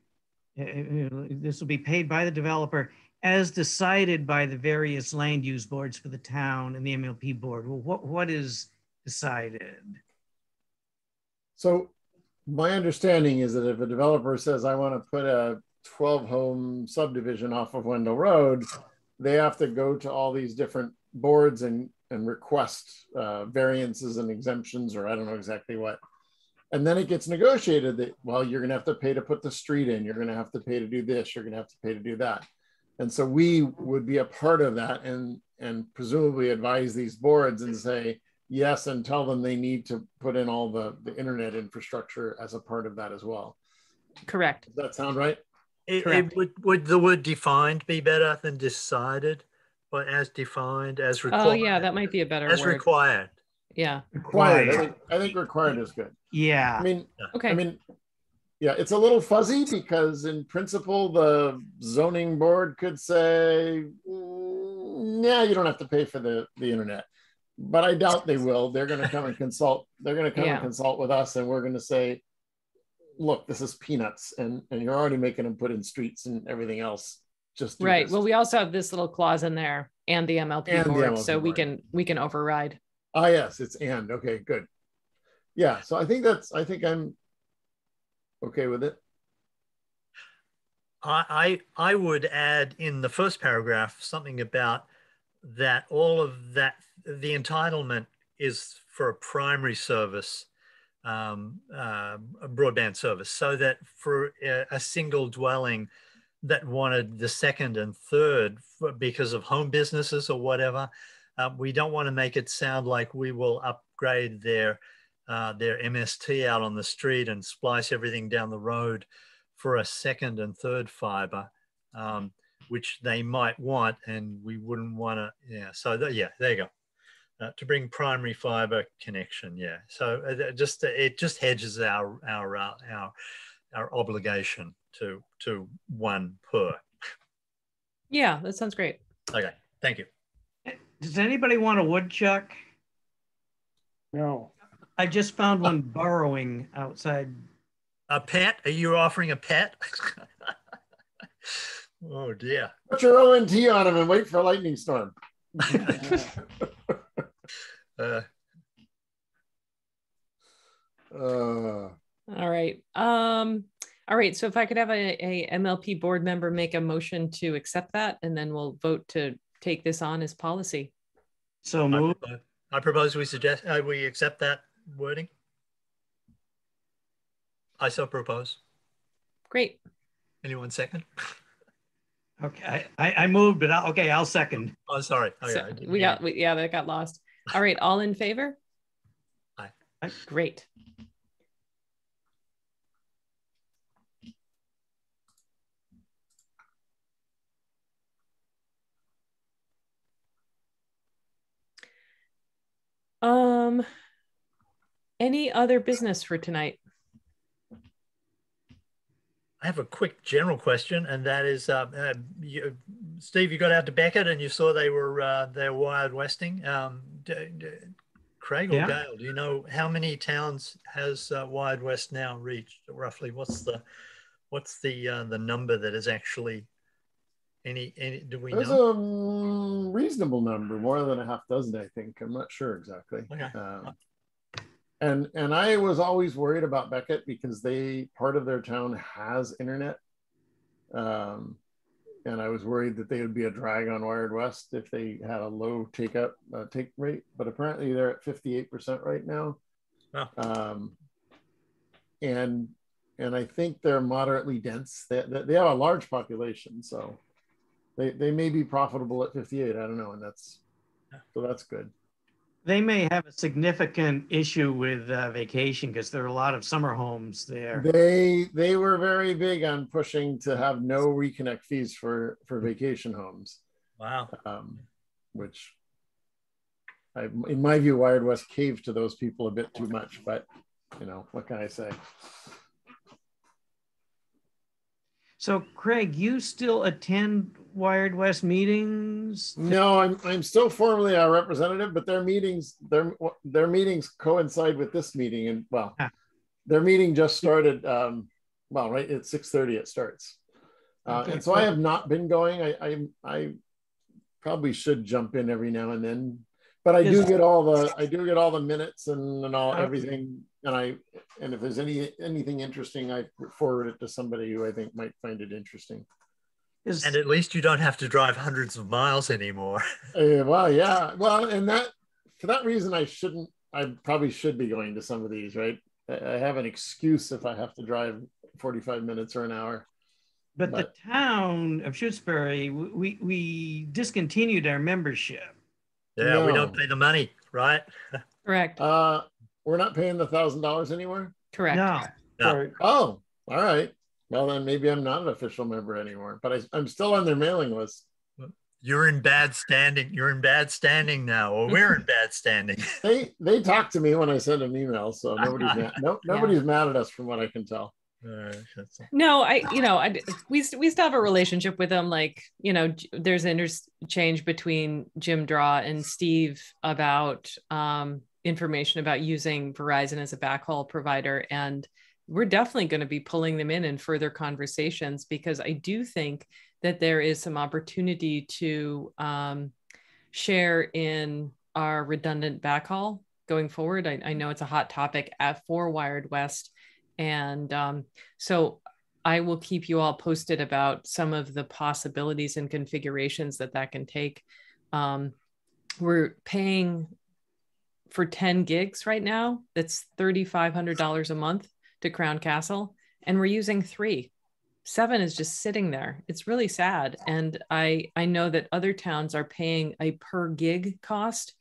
This will be paid by the developer as decided by the various land use boards for the town and the MLP board. Well, what is decided? So my understanding is that if a developer says, I want to put a 12 home subdivision off of Wendell Road, they have to go to all these different boards and request variances and exemptions, or I don't know exactly what. And then it gets negotiated that, well, you're going to have to pay to put the street in. You're going to have to pay to do this. You're going to have to pay to do that. And so we would be a part of that and presumably advise these boards and say, yes, and tell them they need to put in all the internet infrastructure as a part of that as well. Correct. Does that sound right? Would the word defined be better than decided? But as defined, as required? Oh, yeah, that might be a better word. As required. Yeah. Required. I think required is good. Yeah. I mean, okay. I mean, yeah, it's a little fuzzy because in principle, the zoning board could say, yeah, you don't have to pay for the internet. But I doubt they will. They're going to come and consult. They're going to come and consult with us, and we're going to say, look, this is peanuts, and you're already making them put in streets and everything else. Just right. This. Well, we also have this little clause in there and the MLP board, so we can override. Ah, yes, it's and. Okay, good. Yeah, so I think I'm okay with it. I would add in the first paragraph something about that all of that, the entitlement is for a primary service, a broadband service, so that for a single dwelling that wanted the second and third because of home businesses or whatever, we don't want to make it sound like we will upgrade their MST out on the street and splice everything down the road for a second and third fiber, which they might want, and we wouldn't want to. Yeah. So there you go. To bring primary fiber connection. Yeah. So it just hedges our obligation to one per. Yeah, that sounds great. Okay. Thank you. Does anybody want a woodchuck? No. I just found one burrowing outside. A pet? Are you offering a pet? Oh dear. Put your ONT on him and wait for a lightning storm. All right. All right. So if I could have a MLP board member make a motion to accept that, and then we'll vote to take this on as policy. So move. I propose we accept that wording. I so propose. Great. Anyone second? Okay, I moved, but I'll second. Oh, sorry. So that got lost. All right, all in favor? Aye. Great. Any other business for tonight? I have a quick general question, and that is, Steve, you got out to Beckett and you saw they were Wild Westing. Craig or Gail, do you know how many towns has Wild West now reached roughly? What's the number that is actually any do we know? There's a reasonable number, more than a half dozen, I think. I'm not sure exactly. Okay. And I was always worried about Beckett because part of their town has internet. And I was worried that they would be a drag on Wired West if they had a low take rate, but apparently they're at 58% right now. Oh. And I think they're moderately dense. They have a large population, so they may be profitable at 58. I don't know, and that's good. they may have a significant issue with vacation because there are a lot of summer homes there. They were very big on pushing to have no reconnect fees for vacation homes. Wow. Which, in my view, Wired West caved to those people a bit too much, but you know, what can I say? So, Craig, you still attend Wired West meetings? No, I'm still formally our representative, but their meetings coincide with this meeting, and well, their meeting just started. Well, right at 6:30 it starts, Okay, and so cool. I have not been going. I probably should jump in every now and then, but I do get all the minutes and all everything, and if there's anything interesting, I forward it to somebody who I think might find it interesting. And at least you don't have to drive hundreds of miles anymore. Well, yeah. Well, and for that reason, I probably should be going to some of these, right? I have an excuse if I have to drive 45 minutes or an hour. But the town of Shutesbury, we discontinued our membership. Yeah, no. We don't pay the money, right? Correct. We're not paying the $1,000 anymore? Correct. No. Oh, all right. Well, then maybe I'm not an official member anymore, but I'm still on their mailing list. You're in bad standing. You're in bad standing now, or we're in bad standing. They talk to me when I send them emails, so nobody's mad. Nobody's mad at us from what I can tell. No, we still have a relationship with them. Like, you know, there's interchange between Jim Draw and Steve about information about using Verizon as a backhaul provider, and we're definitely going to be pulling them in further conversations, because I do think that there is some opportunity to share in our redundant backhaul going forward. I know it's a hot topic for Wired West. And so I will keep you all posted about some of the possibilities and configurations that can take. We're paying for 10 gigs right now. That's $3,500 a month to Crown Castle, and we're using 3. 7 is just sitting there. It's really sad. And I know that other towns are paying a per gig cost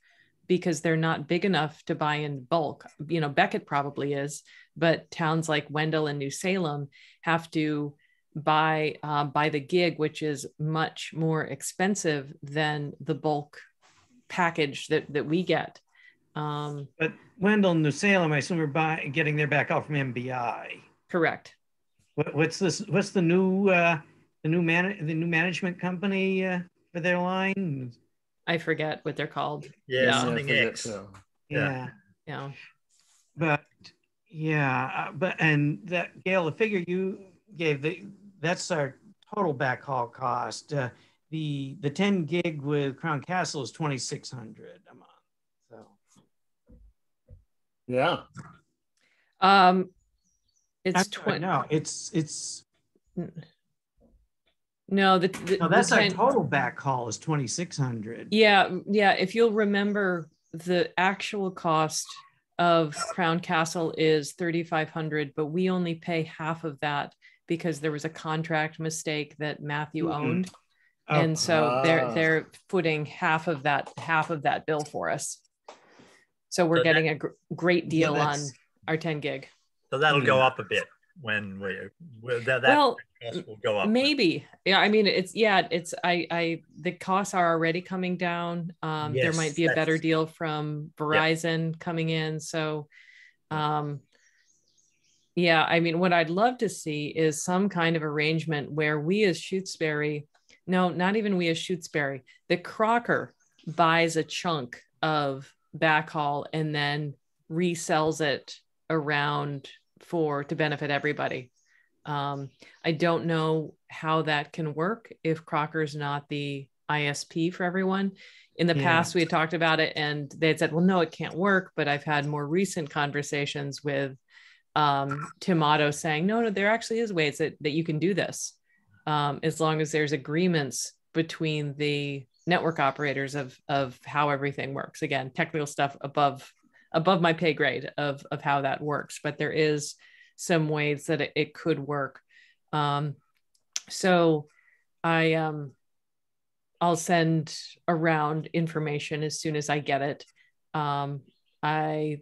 because they're not big enough to buy in bulk. You know, Beckett probably is, but towns like Wendell and New Salem have to buy by the gig, which is much more expensive than the bulk package that we get. But Wendell and New Salem, I assume, are getting their backhaul from MBI. Correct. What's this? What's the new management company for their line? I forget what they're called. Yeah, something X. Yeah. But and that, Gail, the figure you gave, that's our total backhaul cost. The 10 gig with Crown Castle is $2,600 a month. So yeah. It's 20. No, it's no, that's our total backhaul is $2,600. Yeah. If you'll remember, the actual cost of Crown Castle is $3,500, but we only pay half of that because there was a contract mistake that Matthew owned, and so they're footing half of that bill for us. So we're getting a great deal on our 10 gig. So that'll go up a bit when that cost will go up. Maybe. Yeah, I mean, the costs are already coming down. There might be a better deal from Verizon coming in. So I mean, what I'd love to see is some kind of arrangement where we as Shutesbury, no, not even we as Shutesbury, the Crocker buys a chunk of backhaul and then resells it around to benefit everybody. I don't know how that can work if Crocker's not the ISP for everyone. In the past, we had talked about it and they had said, well, no, it can't work. But I've had more recent conversations with Tim Otto saying, no, there actually is ways that you can do this, as long as there's agreements between the network operators of how everything works. Again, technical stuff above my pay grade of how that works, but there is some ways that it could work. So I'll send around information as soon as I get it. I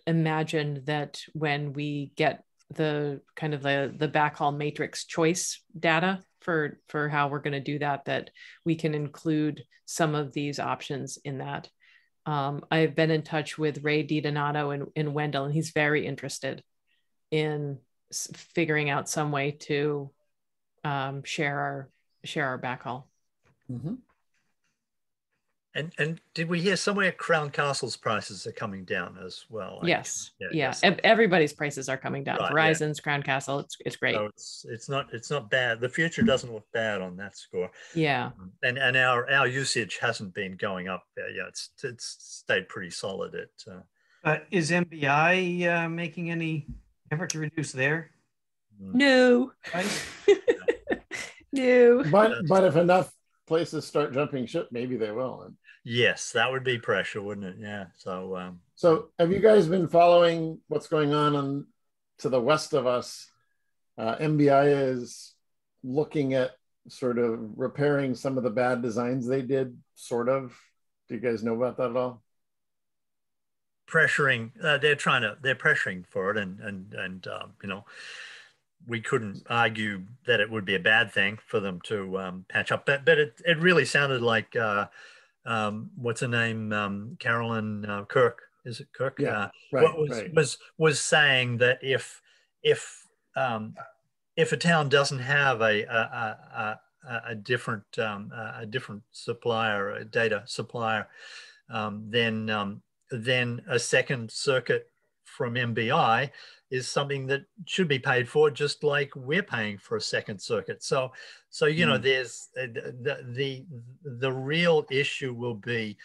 imagine that when we get the kind of the backhaul matrix choice data for how we're going to do that, that we can include some of these options in that. I've been in touch with Ray DiDonato in Wendell, and he's very interested in figuring out some way to share our backhaul. Mm-hmm. And did we hear somewhere Crown Castle's prices are coming down as well? Yes. Yes. Everybody's prices are coming down. Right, Verizon's, Crown Castle. It's great. So it's not bad. The future doesn't look bad on that score. Yeah. And our usage hasn't been going up. It's stayed pretty solid at. Is MBI making any effort to reduce their? No. No. But if enough places start jumping ship, maybe they will. Yes, that would be pressure, wouldn't it? Yeah. So have you guys been following what's going on to the west of us? MBI is looking at sort of repairing some of the bad designs they did, sort of. Do you guys know about that at all? Pressuring, they're pressuring for it, and we couldn't argue that it would be a bad thing for them to patch up, but it really sounded like what's her name, Carolyn Kirk, is it Kirk? Yeah, was saying that if a town doesn't have a different supplier, a data supplier, then a second circuit from MBI is something that should be paid for, just like we're paying for a second circuit. So there's the real issue will be,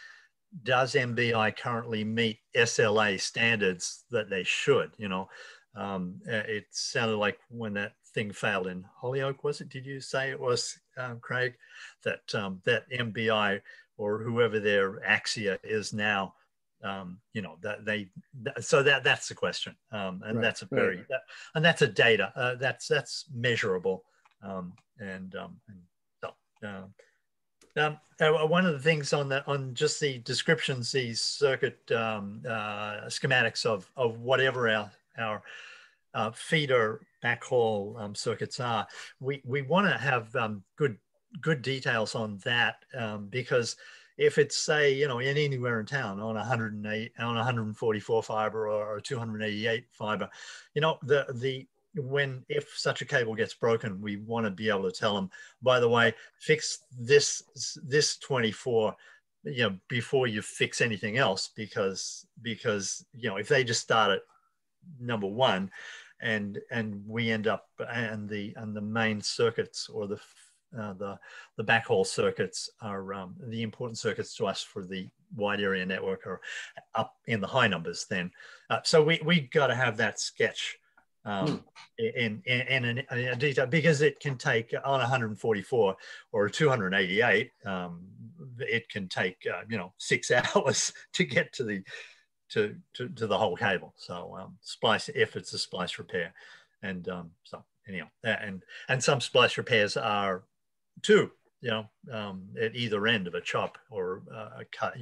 does MBI currently meet SLA standards that they should? It sounded like when that thing failed in Holyoke, was it? Did you say it was, Craig, that that MBI or whoever their Axia is now, that's the question, and that's a very and that's a data that's measurable, one of the things on just the descriptions, these circuit schematics of whatever our feeder backhaul circuits are, we want to have good details on that, because if it's, say, in anywhere in town on 144 fiber or 288 fiber, if such a cable gets broken, we want to be able to tell them, by the way, fix this 24, before you fix anything else, because if they just start at number one, and we end up and the main circuits or the backhaul circuits are the important circuits to us for the wide area network are up in the high numbers then. So we got to have that sketch in a detail, because it can take on 144 or 288, it can take 6 hours to get to the whole cable. So splice, if it's a splice repair, and so anyhow, and some splice repairs are too, at either end of a chop or a cut,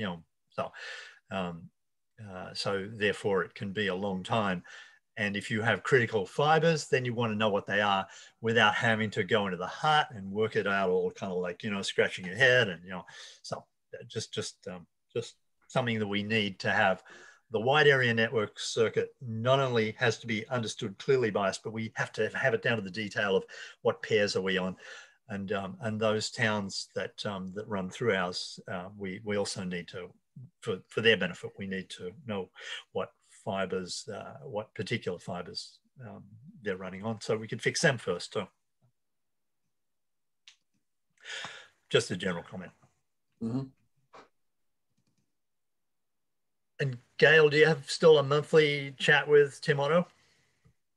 so therefore it can be a long time. And if you have critical fibers, then you want to know what they are without having to go into the heart and work it out, all kind of like, scratching your head, and so just something that we need to have. The wide area network circuit not only has to be understood clearly by us, but we have to have it down to the detail of what pairs are we on. And those towns that run through ours, we also need to, for their benefit, we need to know what fibers, what particular fibers they're running on, so we can fix them first too. Just a general comment. Mm-hmm. And Gail, do you have still a monthly chat with Tim Otto?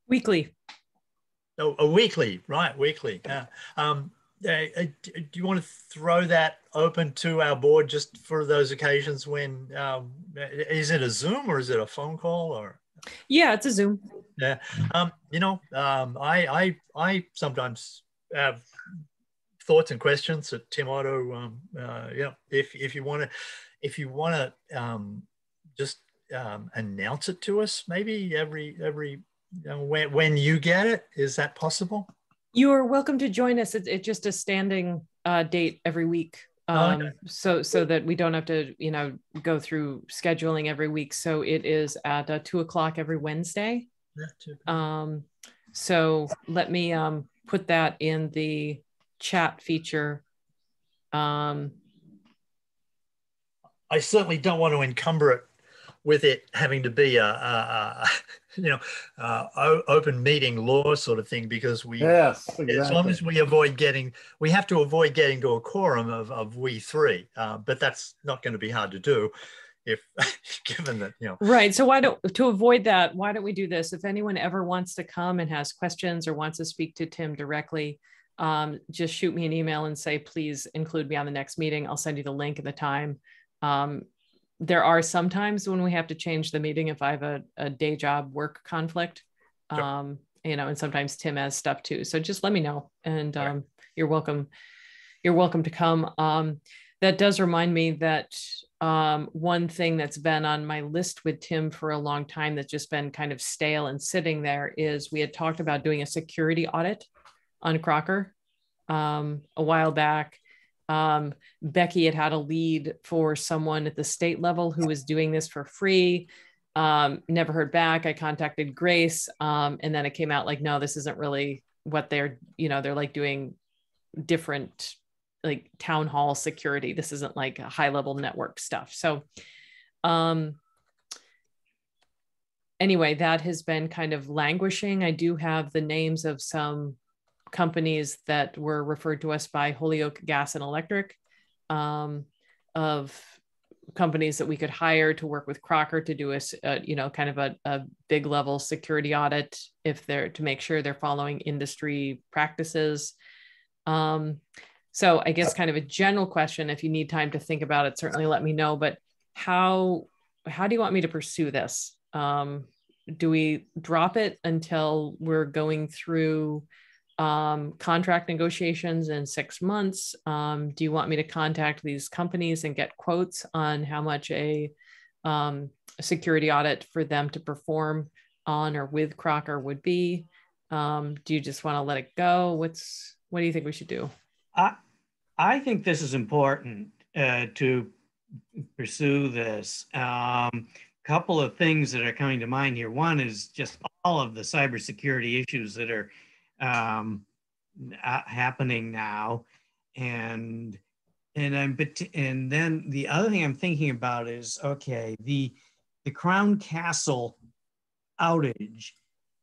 Weekly. Oh, a weekly, right? Weekly. Yeah. Do you want to throw that open to our board just for those occasions when, is it a Zoom or is it a phone call, or? Yeah, it's a Zoom. Yeah. I sometimes have thoughts and questions that Tim Otto, if you want to just announce it to us maybe every when you get it? Is that possible? You are welcome to join us. It's just a standing date every week. Okay. So that we don't have to, go through scheduling every week. So it is at 2:00 every Wednesday. So let me put that in the chat feature. I certainly don't want to encumber it with it having to be a open meeting law sort of thing, because exactly. As long as we have to avoid getting to a quorum of we three, but that's not going to be hard to do if given that, Right. So to avoid that, why don't we do this? If anyone ever wants to come and has questions or wants to speak to Tim directly, just shoot me an email and say, please include me on the next meeting. I'll send you the link and the time. There are some times when we have to change the meeting if I have a day job work conflict, sure. And sometimes Tim has stuff too. So just let me know, and right. You're welcome. You're welcome to come. That does remind me that one thing that's been on my list with Tim for a long time that's just been kind of stale and sitting there is we had talked about doing a security audit on Crocker a while back. Becky had a lead for someone at the state level who was doing this for free. Never heard back. I contacted Grace, and then it came out like, no, this isn't really what they're like doing different like town hall security. This isn't like a high level network stuff. So anyway, that has been kind of languishing. I do have the names of some companies that were referred to us by Holyoke Gas and Electric, of companies that we could hire to work with Crocker to do kind of a big level security audit to make sure they're following industry practices. So I guess kind of a general question, if you need time to think about it, certainly let me know, but how do you want me to pursue this? Do we drop it until we're going through contract negotiations in 6 months? Do you want me to contact these companies and get quotes on how much a security audit for them to perform on or with Crocker would be? Do you just want to let it go? What do you think we should do? I think this is important to pursue this. Couple of things that are coming to mind here. One is just all of the cybersecurity issues that are happening now, and then the other thing I'm thinking about is, okay, the Crown Castle outage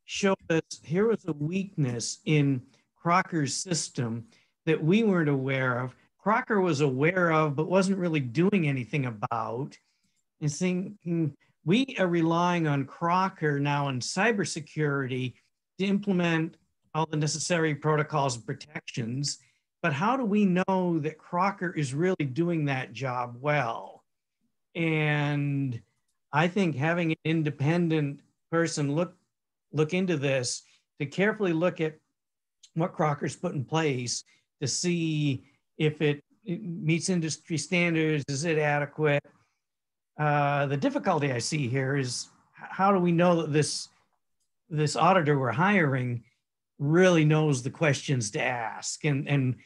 showed us here was a weakness in Crocker's system that we weren't aware of. Crocker was aware of, but wasn't really doing anything about. And thinking we are relying on Crocker now in cybersecurity to implement all the necessary protocols and protections. But how do we know that Crocker is really doing that job well? And I think having an independent person look into this, to carefully look at what Crocker's put in place to see if it meets industry standards, is it adequate? The difficulty I see here is how do we know that this auditor we're hiring really knows the questions to ask, and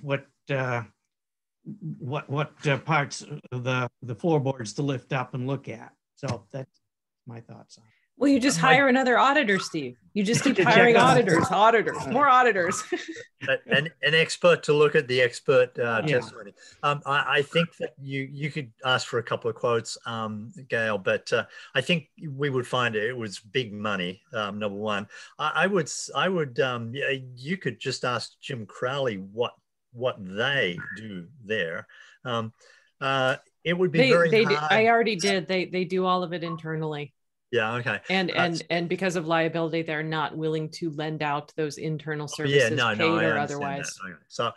what parts of the floorboards to lift up and look at. So that's my thoughts on it. Well, you just hire another auditor, Steve. You just keep hiring auditors, more auditors. an expert to look at the expert testimony. I think that you could ask for a couple of quotes, Gail, but I think we would find it was big money. Number one, I would you could just ask Jim Crowley what they do there. It would be very hard. I already did. They do all of it internally. Yeah. Okay. And because of liability, they're not willing to lend out those internal services, paid or otherwise. Okay. So,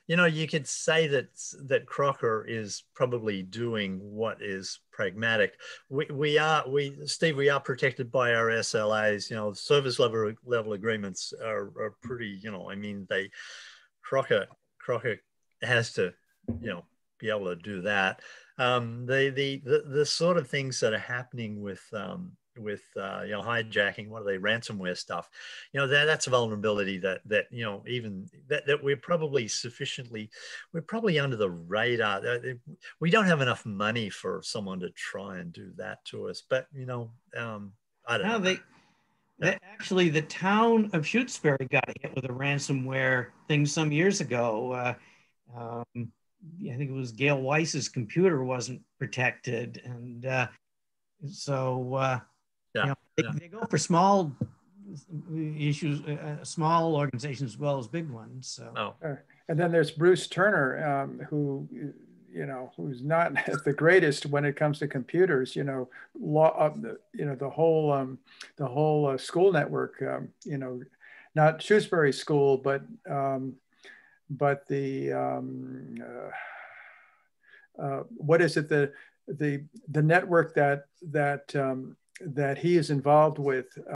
you could say that Crocker is probably doing what is pragmatic. We are protected by our SLAs. Service level agreements are pretty. Crocker has to, be able to do that. The sort of things that are happening with hijacking, what are they, ransomware stuff, that's a vulnerability that even that we're probably under the radar. We don't have enough money for someone to try and do that to us, but I don't know. Actually, the town of Shutesbury got hit with a ransomware thing some years ago. I think it was Gail Weiss's computer wasn't protected, and they go for small issues, small organizations as well as big ones. So. And then there's Bruce Turner, who, who's not the greatest when it comes to computers. The whole school network. Not Shutesbury School, but the what is it, the network that he is involved with.